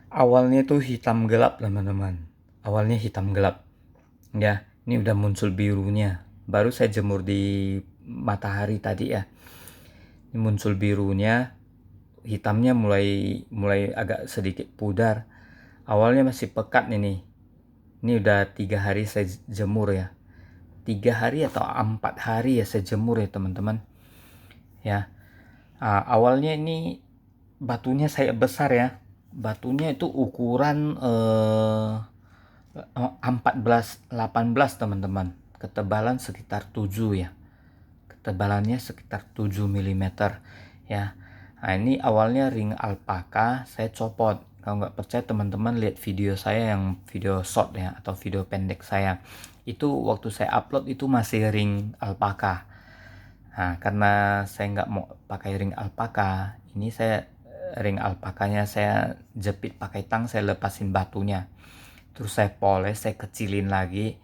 Awalnya tuh hitam gelap teman-teman. Awalnya hitam gelap. Ya, ini udah muncul birunya. Baru saya jemur di matahari tadi ya. Ini muncul birunya, hitamnya mulai agak sedikit pudar. Awalnya masih pekat ini. Ini udah 3 hari saya jemur ya. 3 hari atau 4 hari ya saya jemur ya teman-teman. Ya, awalnya ini batunya saya besar ya. Batunya itu ukuran 14-18 teman-teman. Ketebalan sekitar 7 ya. Ketebalannya sekitar 7 mm ya. Nah ini awalnya ring alpaka saya copot. Kalau nggak percaya teman-teman lihat video saya yang video short ya, atau video pendek saya. Itu waktu saya upload itu masih ring alpaka. Nah karena saya nggak mau pakai ring alpaka, ini saya ring alpakanya saya jepit pakai tang, saya lepasin batunya. Terus saya poles, saya kecilin lagi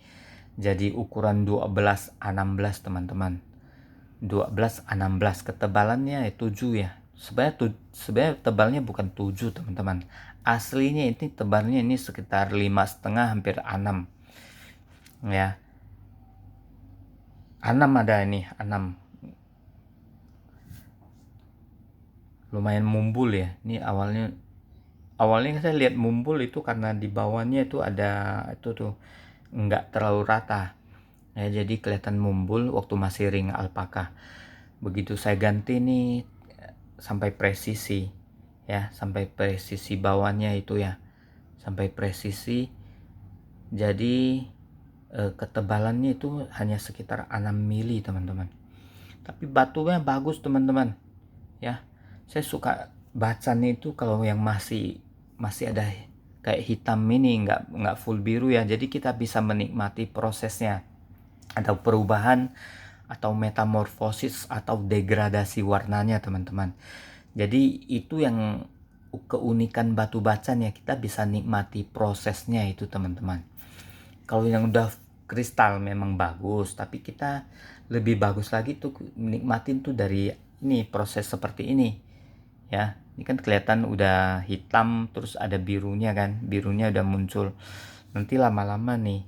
jadi ukuran 12-16 teman-teman. 12-16, ketebalannya 7 ya. Sebenarnya tebalnya bukan 7 teman-teman. Aslinya ini tebalnya ini sekitar 5,5 hampir 6 ya. 6 ada ini, 6. Lumayan mumbul ya. Ini awalnya saya lihat mumbul itu karena di bawahnya itu ada itu tuh nggak terlalu rata ya, jadi kelihatan mumbul waktu masih ring alpaka. Begitu saya ganti nih sampai presisi ya, sampai presisi bawahnya itu ya, sampai presisi, jadi ketebalannya itu hanya sekitar 6 mili teman-teman, tapi batunya bagus teman-teman ya. Saya suka bacan itu kalau yang masih ada kayak hitam ini, nggak full biru ya, jadi kita bisa menikmati prosesnya, atau perubahan atau metamorfosis atau degradasi warnanya teman-teman. Jadi itu yang keunikan batu bacan ya, kita bisa nikmati prosesnya itu teman-teman. Kalau yang udah kristal memang bagus, tapi kita lebih bagus lagi tuh nikmatin tuh dari ini, proses seperti ini ya. Ini kan kelihatan udah hitam terus ada birunya kan, birunya udah muncul. Nanti lama-lama nih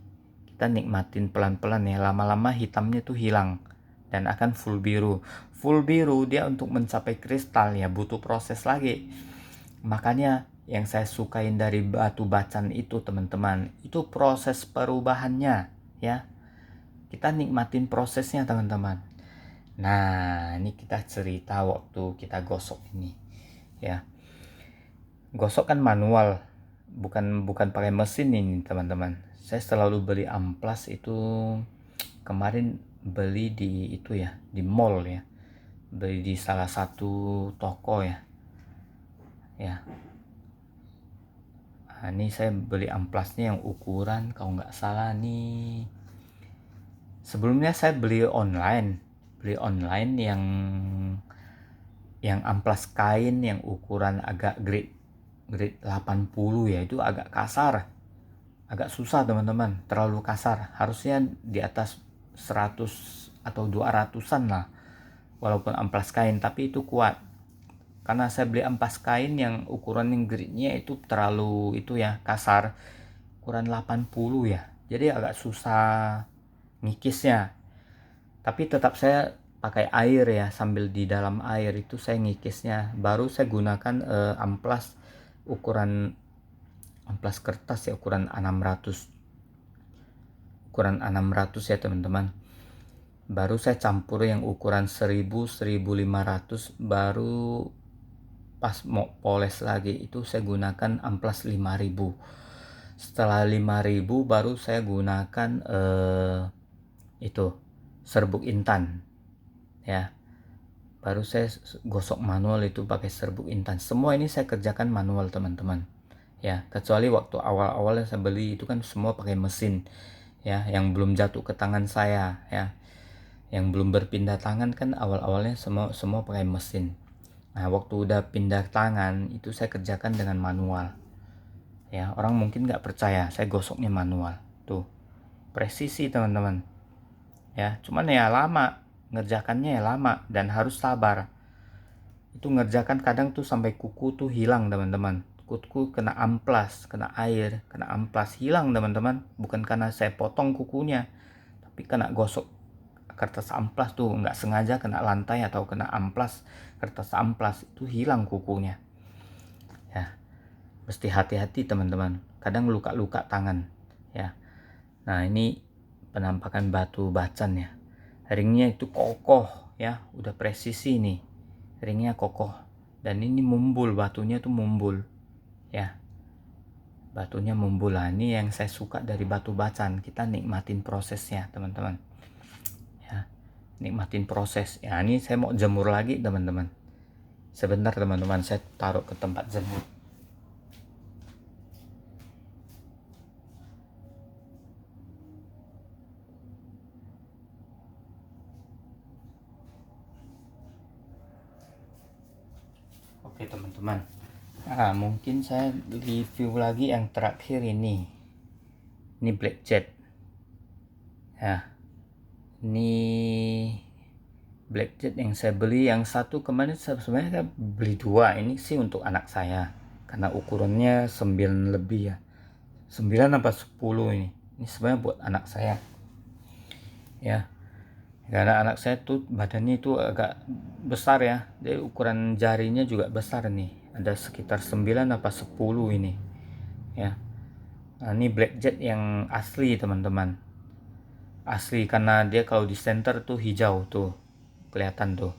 kita nikmatin pelan-pelan ya, lama-lama hitamnya tuh hilang dan akan full biru. Full biru dia untuk mencapai kristal ya butuh proses lagi. Makanya yang saya sukain dari batu bacan itu teman-teman, itu proses perubahannya ya. Kita nikmatin prosesnya teman-teman. Nah ini kita cerita waktu kita gosok ini ya. Gosok kan manual, bukan pakai mesin ini teman-teman. Saya selalu beli amplas itu, kemarin beli di itu ya, di mall ya, beli di salah satu toko ya. Nah, ini saya beli amplasnya yang ukuran kalau nggak salah nih. Sebelumnya saya beli online yang amplas kain yang ukuran agak grade 80 ya, itu agak kasar, agak susah teman-teman, terlalu kasar. Harusnya di atas 100 atau 200-an lah walaupun amplas kain, tapi itu kuat. Karena saya beli amplas kain yang ukuran yang grade-nya itu terlalu itu ya, kasar, ukuran 80 ya, jadi agak susah ngikisnya. Tapi tetap saya pakai air ya, sambil di dalam air itu saya ngikisnya. Baru saya gunakan ukuran amplas kertas ya, ukuran 600 ya teman-teman. Baru saya campur yang ukuran 1000-1500, baru pas mau poles lagi itu saya gunakan amplas 5000. Setelah 5.000 baru saya gunakan itu serbuk intan ya. Baru saya gosok manual itu pakai serbuk intan. Semua ini saya kerjakan manual teman-teman ya, kecuali waktu awal-awalnya saya beli itu kan semua pakai mesin ya, yang belum jatuh ke tangan saya ya, yang belum berpindah tangan kan awal-awalnya semua pakai mesin. Nah waktu udah pindah tangan itu saya kerjakan dengan manual ya. Orang mungkin nggak percaya saya gosoknya manual tuh, presisi teman-teman ya. Cuman ya lama ngerjakannya, ya lama dan harus sabar. Itu ngerjakan kadang tuh sampai kuku tuh hilang teman-teman. Kuku kena amplas, kena air, kena amplas, hilang teman-teman. Bukan karena saya potong kukunya, tapi kena gosok kertas amplas tuh, nggak sengaja kena lantai atau kena amplas, kertas amplas itu hilang kukunya ya. Mesti hati-hati teman-teman, kadang luka-luka tangan ya. Nah ini penampakan batu bacan ya, ringnya itu kokoh ya, udah presisi nih, ringnya kokoh dan ini mumbul, batunya tuh mumbul ya, batunya mumbul. Lah ini yang saya suka dari batu bacan, kita nikmatin prosesnya teman-teman ya, nikmatin proses ya. Ini saya mau jemur lagi teman-teman, sebentar teman-teman, saya taruh ke tempat jemur. Oke teman-teman, nah mungkin saya review lagi yang terakhir ini Black Jet ya. Ini Black Jet yang saya beli, yang satu kemarin sebenarnya saya beli dua, ini sih untuk anak saya karena ukurannya 9 lebih ya, 9 apa 10 ini sebenarnya buat anak saya ya, karena anak saya tuh badannya itu agak besar ya, jadi ukuran jarinya juga besar nih, ada sekitar 9 apa 10 ini ya. Nah, ini Black Jet yang asli teman-teman, asli karena dia kalau di center tuh hijau tuh, kelihatan tuh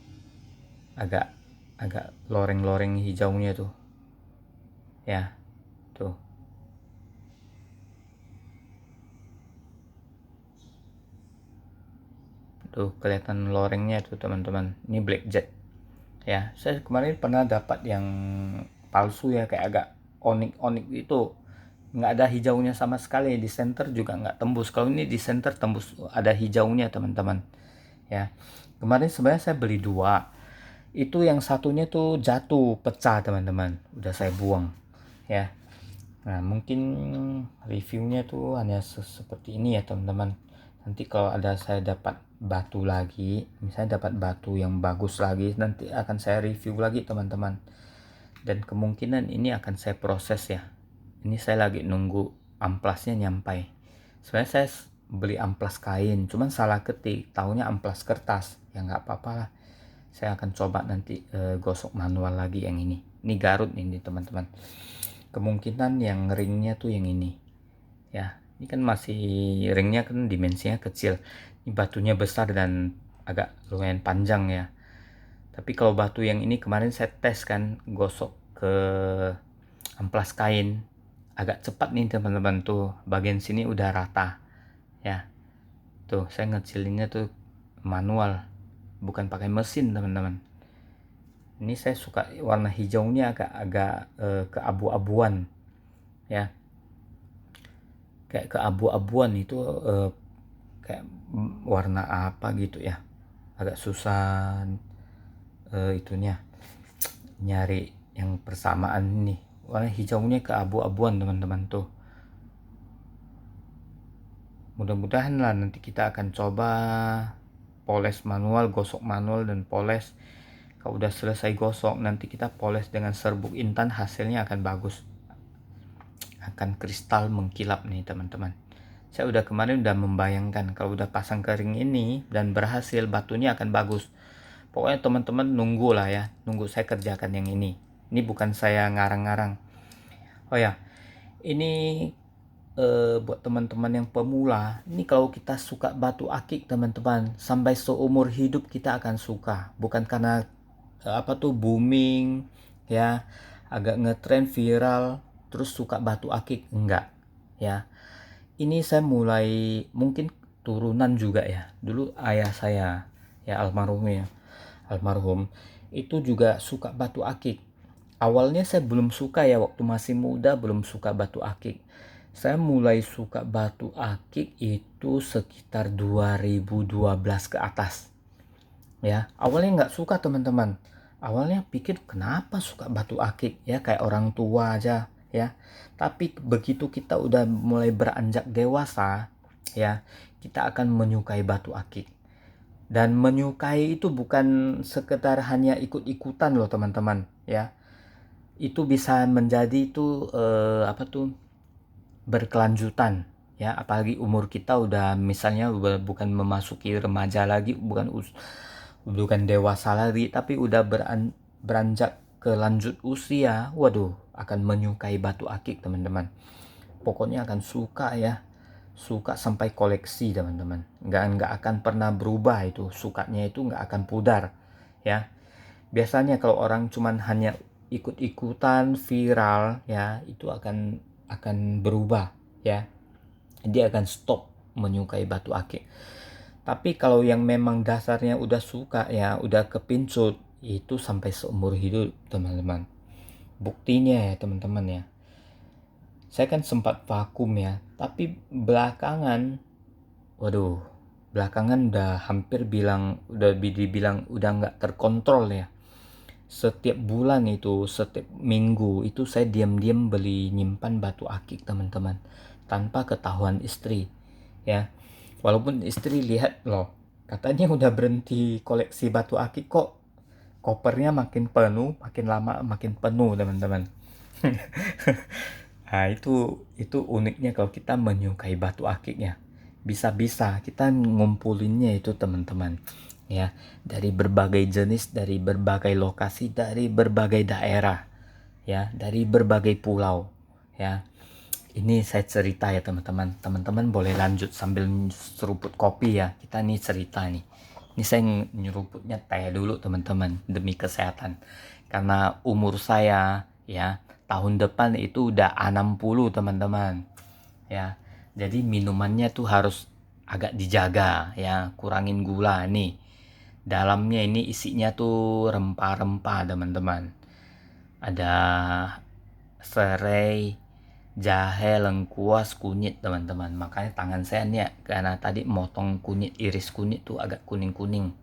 agak agak loreng-loreng hijaunya tuh ya, tuh kelihatan lorengnya tuh teman-teman. Ini Black Jet ya. Saya kemarin pernah dapat yang palsu ya, kayak agak onik-onik itu, nggak ada hijaunya sama sekali, di center juga nggak tembus. Kalau ini di center tembus, ada hijaunya teman-teman ya. Kemarin sebenarnya saya beli dua, itu yang satunya tuh jatuh pecah teman-teman, udah saya buang ya. Nah mungkin reviewnya tuh hanya seperti ini ya teman-teman. Nanti kalau ada saya dapat batu lagi, misalnya dapat batu yang bagus lagi, nanti akan saya review lagi teman-teman. Dan kemungkinan ini akan saya proses ya. Ini saya lagi nunggu amplasnya nyampai. Sebenarnya saya beli amplas kain, cuman salah ketik, taunya amplas kertas. Ya nggak apa-apa lah. Saya akan coba nanti gosok manual lagi yang ini. Ini Garut ini teman-teman. Kemungkinan yang ringnya tuh yang ini ya. Ini kan masih ringnya kan dimensinya kecil, ini batunya besar dan agak lumayan panjang ya. Tapi kalau batu yang ini kemarin saya tes kan, gosok ke amplas kain agak cepat nih teman-teman, tuh bagian sini udah rata ya. Tuh saya ngecilinnya tuh manual, bukan pakai mesin teman-teman. Ini saya suka warna hijaunya agak keabu-abuan ya, kayak keabu-abuan itu kayak warna apa gitu ya, agak susah itunya nyari yang persamaan nih. Warna hijaunya keabu-abuan teman-teman tuh. Mudah-mudahan lah nanti kita akan coba poles manual, gosok manual dan poles. Kalau udah selesai gosok nanti kita poles dengan serbuk intan, hasilnya akan bagus, akan kristal mengkilap nih teman-teman. Saya udah kemarin udah membayangkan kalau udah pasang kering ini dan berhasil, batunya akan bagus. Pokoknya teman-teman nunggu lah ya, nunggu saya kerjakan yang ini. Ini bukan saya ngarang-ngarang. Oh ya, ini buat teman-teman yang pemula, ini kalau kita suka batu akik teman-teman, sampai seumur hidup kita akan suka. Bukan karena apa tuh booming ya, agak ngetrend viral terus suka batu akik, enggak ya. Ini saya mulai mungkin turunan juga ya. Dulu ayah saya ya almarhum itu juga suka batu akik. Awalnya saya belum suka ya, waktu masih muda belum suka batu akik. Saya mulai suka batu akik itu sekitar 2012 ke atas. Ya, awalnya nggak suka teman-teman. Awalnya pikir kenapa suka batu akik ya, kayak orang tua aja ya. Tapi begitu kita udah mulai beranjak dewasa ya, kita akan menyukai batu akik. Dan menyukai itu bukan sekedar hanya ikut-ikutan loh teman-teman ya. Itu bisa menjadi itu berkelanjutan ya, apalagi umur kita udah misalnya bukan memasuki remaja lagi, bukan dewasa lagi, tapi udah beranjak ke lanjut usia. Waduh, akan menyukai batu akik teman-teman. Pokoknya akan suka ya, suka sampai koleksi teman-teman. Nggak akan pernah berubah, itu sukanya itu nggak akan pudar ya. Biasanya kalau orang cuman hanya ikut-ikutan viral ya, itu akan berubah ya, dia akan stop menyukai batu akik. Tapi kalau yang memang dasarnya udah suka ya, udah kepincut, itu sampai seumur hidup teman-teman. Buktinya ya teman-teman ya, saya kan sempat vakum ya, tapi belakangan udah hampir dibilang udah nggak terkontrol ya. Setiap bulan itu, setiap minggu itu saya diam-diam beli nyimpan batu akik teman-teman, tanpa ketahuan istri ya. Walaupun istri lihat loh, katanya udah berhenti koleksi batu akik kok kopernya makin penuh, makin lama makin penuh teman-teman. Nah itu uniknya kalau kita menyukai batu akiknya. Bisa-bisa kita ngumpulinnya itu teman-teman ya, dari berbagai jenis, dari berbagai lokasi, dari berbagai daerah ya, dari berbagai pulau ya. Ini saya cerita ya teman-teman. Teman-teman boleh lanjut sambil seruput kopi ya. Kita nih cerita nih. Ini saya nyeruputnya teh dulu teman-teman, demi kesehatan. Karena umur saya ya, tahun depan itu udah 60 teman-teman. Ya. Jadi minumannya tuh harus agak dijaga ya, kurangin gula nih. Dalamnya ini isinya tuh rempah-rempah teman-teman. Ada serai, jahe, lengkuas, kunyit teman-teman. Makanya tangan saya nih karena tadi motong kunyit, iris kunyit tuh agak kuning-kuning.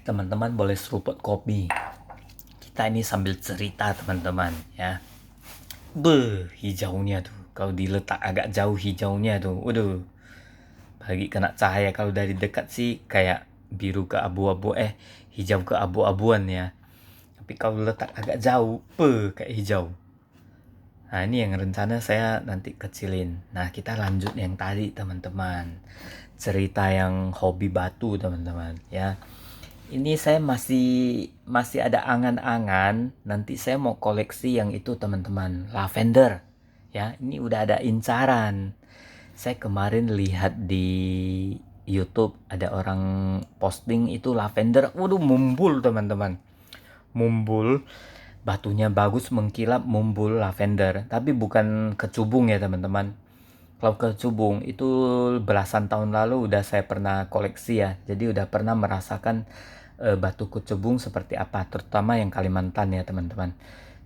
Teman-teman boleh seruput kopi. Kita ini sambil cerita teman-teman ya. Hijaunya tuh kalau diletak agak jauh, hijaunya tuh waduh, bagi kena cahaya kalau dari dekat sih kayak biru ke abu-abu, hijau ke abu-abuan ya. Tapi kalau letak agak jauh, kayak hijau. Nah ini yang rencana saya nanti kecilin. Nah kita lanjut yang tadi teman-teman, cerita yang hobi batu teman-teman ya. Ini saya masih ada angan-angan nanti saya mau koleksi yang itu teman-teman, lavender ya. Ini udah ada incaran. Saya kemarin lihat di YouTube ada orang posting itu lavender, waduh mumbul teman-teman, mumbul, batunya bagus mengkilap, mumbul lavender. Tapi bukan kecubung ya teman-teman. Kalau kecubung itu belasan tahun lalu udah saya pernah koleksi ya, jadi udah pernah merasakan batu kecubung seperti apa, terutama yang Kalimantan ya teman-teman.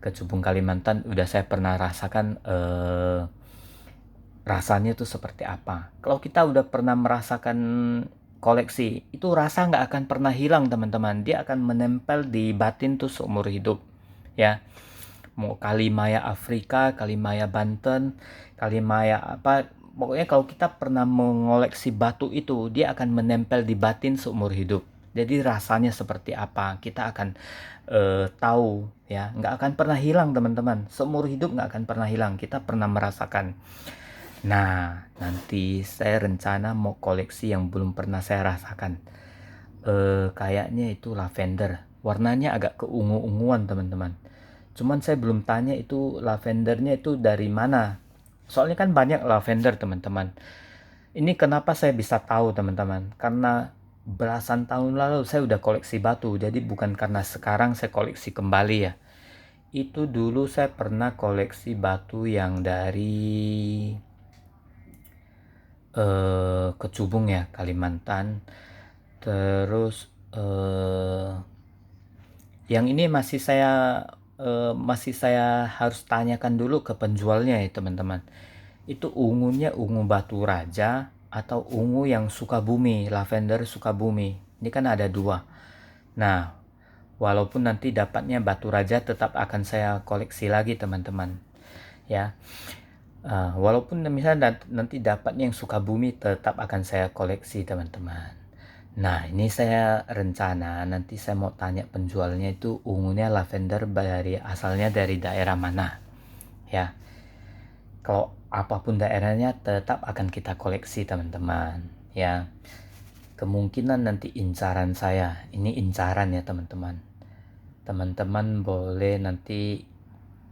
Kecubung Kalimantan udah saya pernah rasakan rasanya tuh seperti apa. Kalau kita udah pernah merasakan koleksi, itu rasa nggak akan pernah hilang teman-teman. Dia akan menempel di batin tuh seumur hidup ya. Mau Kalimaya Afrika, Kalimaya Banten, Kalimaya apa, pokoknya kalau kita pernah mengoleksi batu itu, dia akan menempel di batin seumur hidup. Jadi rasanya seperti apa kita akan tahu ya, nggak akan pernah hilang teman-teman. Seumur hidup nggak akan pernah hilang, kita pernah merasakan. Nah, nanti saya rencana mau koleksi yang belum pernah saya rasakan. Kayaknya itu lavender. Warnanya agak keungu-unguan, teman-teman. Cuman saya belum tanya itu lavendernya itu dari mana. Soalnya kan banyak lavender, teman-teman. Ini kenapa saya bisa tahu, teman-teman? Karena belasan tahun lalu saya udah koleksi batu. Jadi bukan karena sekarang saya koleksi kembali ya. Itu dulu saya pernah koleksi batu yang dari Kecubung ya, Kalimantan. Terus yang ini masih saya harus tanyakan dulu ke penjualnya ya teman-teman. Itu ungunya ungu batu raja atau ungu yang Sukabumi, lavender Sukabumi. Ini kan ada dua. Nah, walaupun nanti dapatnya batu raja, tetap akan saya koleksi lagi teman-teman. Ya, walaupun misalnya nanti dapatnya yang Sukabumi, tetap akan saya koleksi teman-teman. Nah, ini saya rencana nanti saya mau tanya penjualnya itu ungunya lavender asalnya dari daerah mana. Ya, kalau apapun daerahnya tetap akan kita koleksi teman-teman. Ya, kemungkinan nanti incaran saya, ini incaran ya teman-teman. Teman-teman boleh nanti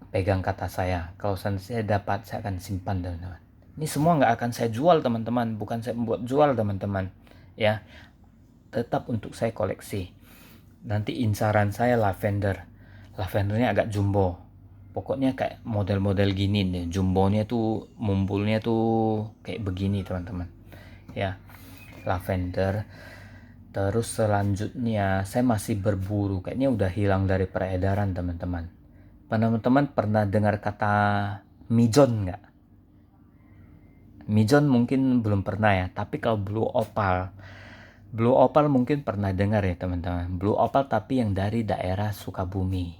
pegang kata saya. Kalau saya dapat, saya akan simpan teman-teman. Ini semua nggak akan saya jual teman-teman, bukan saya membuat jual teman-teman. Ya, tetap untuk saya koleksi. Nanti incaran saya lavendernya agak jumbo, pokoknya kayak model-model gini nih, jumbonya tuh mumpulnya tuh kayak begini teman-teman ya, lavender. Terus selanjutnya saya masih berburu, kayaknya udah hilang dari peredaran teman-teman. Teman-teman pernah dengar kata mijon nggak? Mijon mungkin belum pernah ya, tapi kalau Blue Opal mungkin pernah dengar ya teman-teman. Blue Opal tapi yang dari daerah Sukabumi.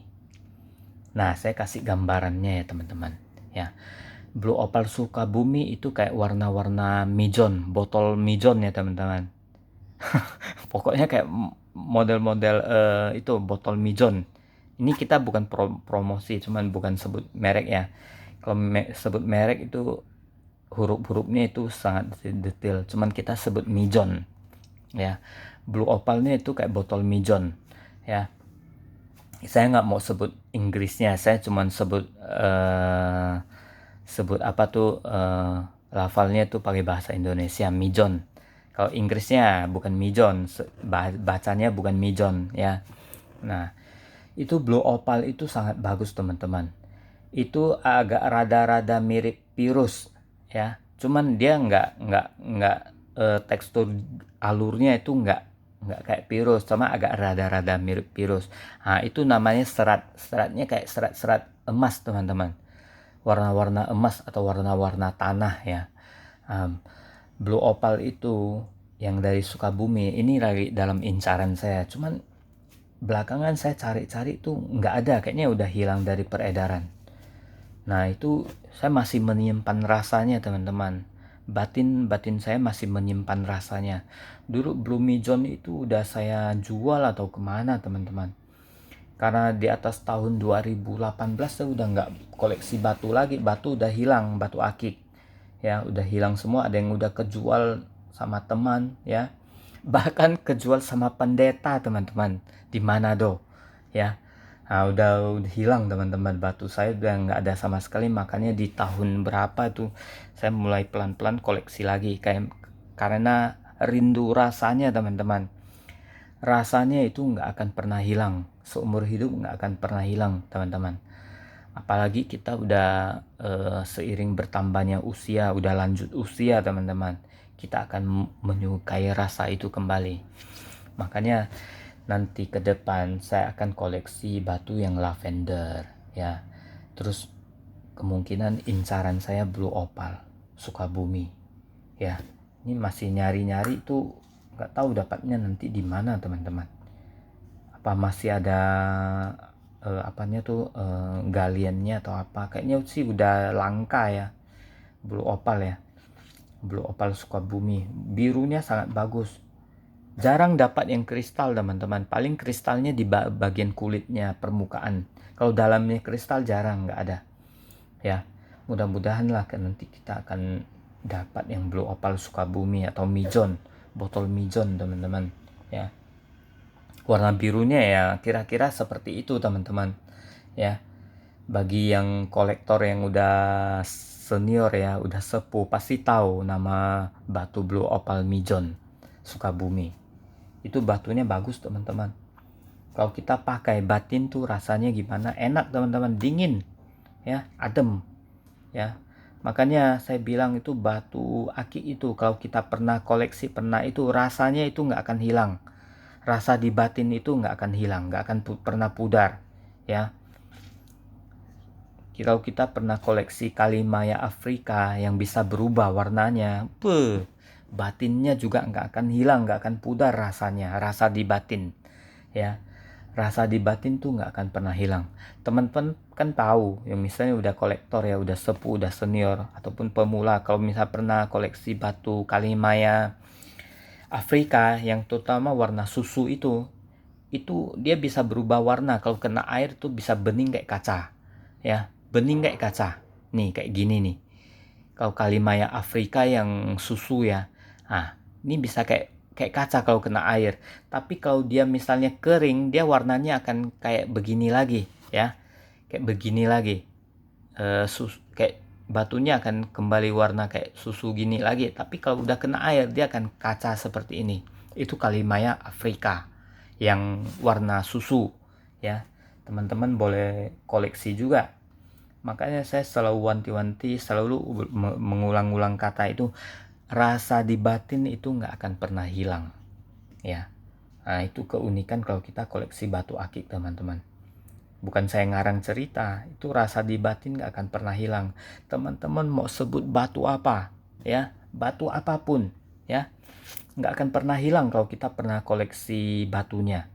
Nah, saya kasih gambarannya ya teman-teman. Ya, Blue Opal Sukabumi itu kayak warna-warna mijon, botol mijon ya teman-teman. Pokoknya kayak model-model itu botol mijon. Ini kita bukan promosi, cuman bukan sebut merek ya. Kalau sebut merek itu huruf-hurufnya itu sangat detail. Cuman kita sebut mijon. Ya, Blue Opalnya itu kayak botol mijon ya. Saya nggak mau sebut Inggrisnya, saya cuman sebut apa tuh lafalnya tuh pakai bahasa Indonesia mijon. Kalau Inggrisnya bukan mijon, bacanya bukan mijon ya. Nah, itu Blue Opal itu sangat bagus teman-teman. Itu agak rada-rada mirip Pirus ya, cuman dia nggak tekstur alurnya itu nggak kayak Pirus, sama agak rada-rada mirip Pirus. Nah, itu namanya seratnya kayak serat-serat emas teman-teman, warna-warna emas atau warna-warna tanah ya. Blue Opal itu yang dari Sukabumi ini lagi dalam incaran saya, cuman belakangan saya cari-cari tuh nggak ada, kayaknya udah hilang dari peredaran. Nah, itu saya masih menyimpan rasanya teman-teman. Batin saya masih menyimpan rasanya. Dulu Blue Mijon itu udah saya jual atau kemana teman-teman. Karena di atas tahun 2018 saya udah nggak koleksi batu lagi. Batu udah hilang, batu akik. Ya, udah hilang semua. Ada yang udah kejual sama teman ya. Bahkan kejual sama pendeta teman-teman di Manado ya. Nah, udah hilang teman-teman, batu saya udah nggak ada sama sekali. Makanya di tahun berapa tuh saya mulai pelan-pelan koleksi lagi, kayak karena rindu rasanya teman-teman. Rasanya itu nggak akan pernah hilang, seumur hidup nggak akan pernah hilang teman-teman. Apalagi kita udah seiring bertambahnya usia, udah lanjut usia teman-teman, kita akan menyukai rasa itu kembali. Makanya nanti ke depan saya akan koleksi batu yang lavender ya. Terus kemungkinan incaran saya Blue Opal Sukabumi ya. Ini masih nyari-nyari tuh, nggak tahu dapatnya nanti di mana teman-teman. Apa masih ada apanya tuh galiannya atau apa, kayaknya sih udah langka ya Blue Opal ya. Blue Opal Sukabumi birunya sangat bagus. Jarang dapat yang kristal teman-teman, paling kristalnya di bagian kulitnya, permukaan. Kalau dalamnya kristal jarang, nggak ada ya. Mudah-mudahan lah nanti kita akan dapat yang Blue Opal Sukabumi atau mijon, botol mijon teman-teman ya. Warna birunya ya kira-kira seperti itu teman-teman ya. Bagi yang kolektor yang udah senior ya, udah sepuh, pasti tahu nama batu Blue Opal mijon Sukabumi Itu batunya bagus teman-teman. Kalau kita pakai batin tuh rasanya gimana? Enak teman-teman, dingin ya, adem ya. Makanya saya bilang itu batu akik itu kalau kita pernah koleksi, pernah itu rasanya itu nggak akan hilang. Rasa di batin itu nggak akan hilang, nggak akan pernah pudar ya. Kalau kita pernah koleksi kalimaya Afrika yang bisa berubah warnanya, batinnya juga nggak akan hilang, nggak akan pudar rasanya, rasa di batin ya. Rasa di batin tuh nggak akan pernah hilang. Teman-teman kan tahu yang misalnya udah kolektor ya, udah sepuh, udah senior ataupun pemula, kalau misal pernah koleksi batu kalimaya Afrika yang terutama warna susu itu dia bisa berubah warna. Kalau kena air tuh bisa bening kayak kaca ya, bening kayak kaca nih, kayak gini nih. Kalau kalimaya Afrika yang susu ya, nah ini bisa kayak kaca kalau kena air. Tapi kalau dia misalnya kering, dia warnanya akan kayak begini lagi ya, kayak begini lagi. Kayak batunya akan kembali warna kayak susu gini lagi. Tapi kalau udah kena air, dia akan kaca seperti ini. Itu kalimaya Afrika yang warna susu ya. Teman-teman boleh koleksi juga. Makanya saya selalu wanti-wanti, selalu mengulang-ulang kata itu, rasa di batin itu nggak akan pernah hilang ya. Nah itu keunikan kalau kita koleksi batu akik teman-teman. Bukan saya ngarang cerita, itu rasa di batin nggak akan pernah hilang. Teman-teman mau sebut batu apa ya, batu apapun ya, nggak akan pernah hilang kalau kita pernah koleksi batunya.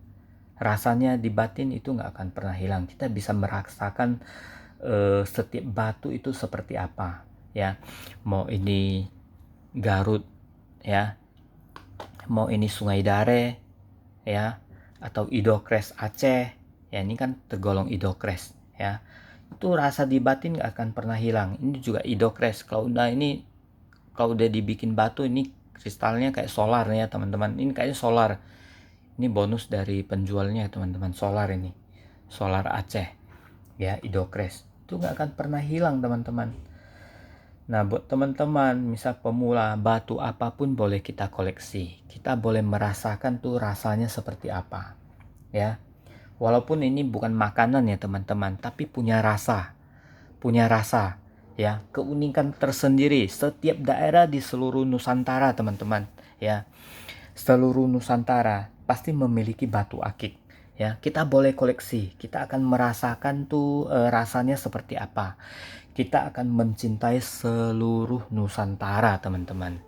Rasanya di batin itu nggak akan pernah hilang. Kita bisa merasakan setiap batu itu seperti apa ya. Mau ini Garut ya, mau ini Sungai Dare ya, atau Idokres Aceh ya, ini kan tergolong Idokres ya. Itu rasa di batin nggak akan pernah hilang. Ini juga Idokres. Kalau udah dibikin batu, ini kristalnya kayak solar ya teman-teman. Ini kayaknya solar. Ini bonus dari penjualnya teman-teman, solar ini, solar Aceh ya, Idokres. Itu nggak akan pernah hilang teman-teman. Nah buat teman-teman misal pemula, batu apapun boleh kita koleksi. Kita boleh merasakan tuh rasanya seperti apa ya. Walaupun ini bukan makanan ya teman-teman, tapi punya rasa ya, keunikan tersendiri. Setiap daerah di seluruh Nusantara teman-teman ya, seluruh Nusantara pasti memiliki batu akik ya. Kita boleh koleksi, kita akan merasakan tuh rasanya seperti apa. Kita akan mencintai seluruh Nusantara teman-teman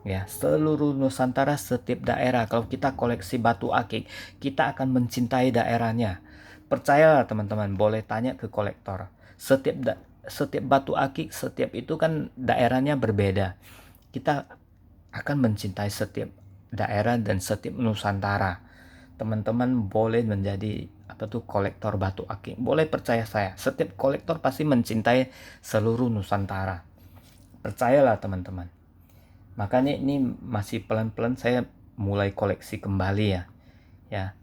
ya, seluruh Nusantara, setiap daerah. Kalau kita koleksi batu akik, kita akan mencintai daerahnya. Percayalah teman-teman, boleh tanya ke kolektor. Setiap batu akik, setiap itu kan daerahnya berbeda. Kita akan mencintai setiap daerah dan setiap Nusantara. Teman-teman boleh menjadi kolektor batu akik. Boleh percaya saya, setiap kolektor pasti mencintai seluruh Nusantara. Percayalah teman-teman. Makanya ini masih pelan-pelan saya mulai koleksi kembali ya.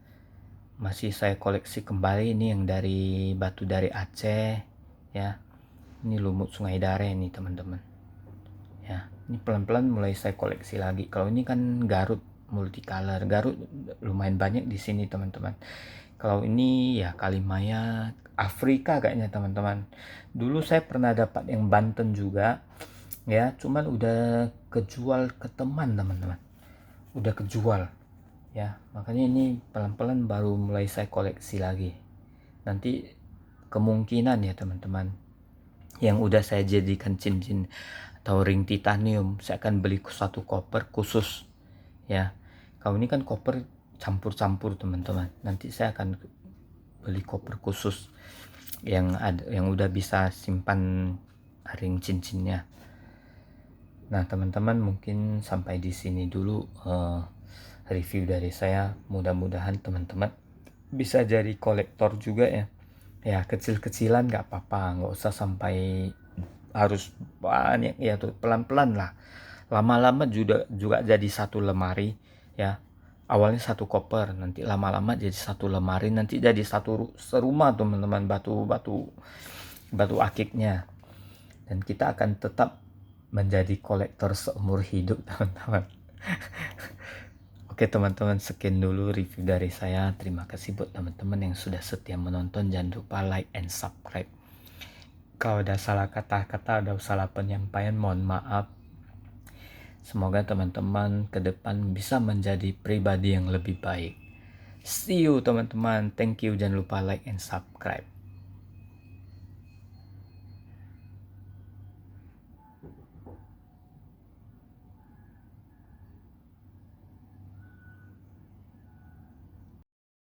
Masih saya koleksi kembali ini yang dari batu dari Aceh ya. Ini lumut Sungai Dare nih teman-teman ya. Ini pelan-pelan mulai saya koleksi lagi. Kalau ini kan Garut multicolor, Garut lumayan banyak di sini teman-teman. Kalau ini ya kalimaya Afrika kayaknya teman-teman. Dulu saya pernah dapat yang Banten juga ya, cuman udah kejual ke teman teman-teman, udah kejual ya. Makanya ini pelan-pelan baru mulai saya koleksi lagi. Nanti kemungkinan ya teman-teman, yang udah saya jadikan cincin atau ring titanium, saya akan beli satu koper khusus ya. Kalau ini kan koper campur-campur teman-teman, nanti saya akan beli koper khusus yang udah bisa simpan ring cincinnya. Nah teman-teman, mungkin sampai di sini dulu review dari saya. Mudah-mudahan teman-teman bisa jadi kolektor juga ya. Ya kecil-kecilan nggak apa-apa, nggak usah sampai harus banyak ya, tuh pelan-pelan lah. Lama-lama juga jadi satu lemari ya. Awalnya satu koper, nanti lama-lama jadi satu lemari, nanti jadi satu serumah teman-teman, batu akiknya. Dan kita akan tetap menjadi kolektor seumur hidup teman-teman. Oke teman-teman, sekian dulu review dari saya. Terima kasih buat teman-teman yang sudah setia menonton. Jangan lupa like and subscribe. Kalau ada salah kata-kata, ada salah penyampaian, mohon maaf. Semoga teman-teman ke depan bisa menjadi pribadi yang lebih baik. See you teman-teman. Thank you. Jangan lupa like and subscribe.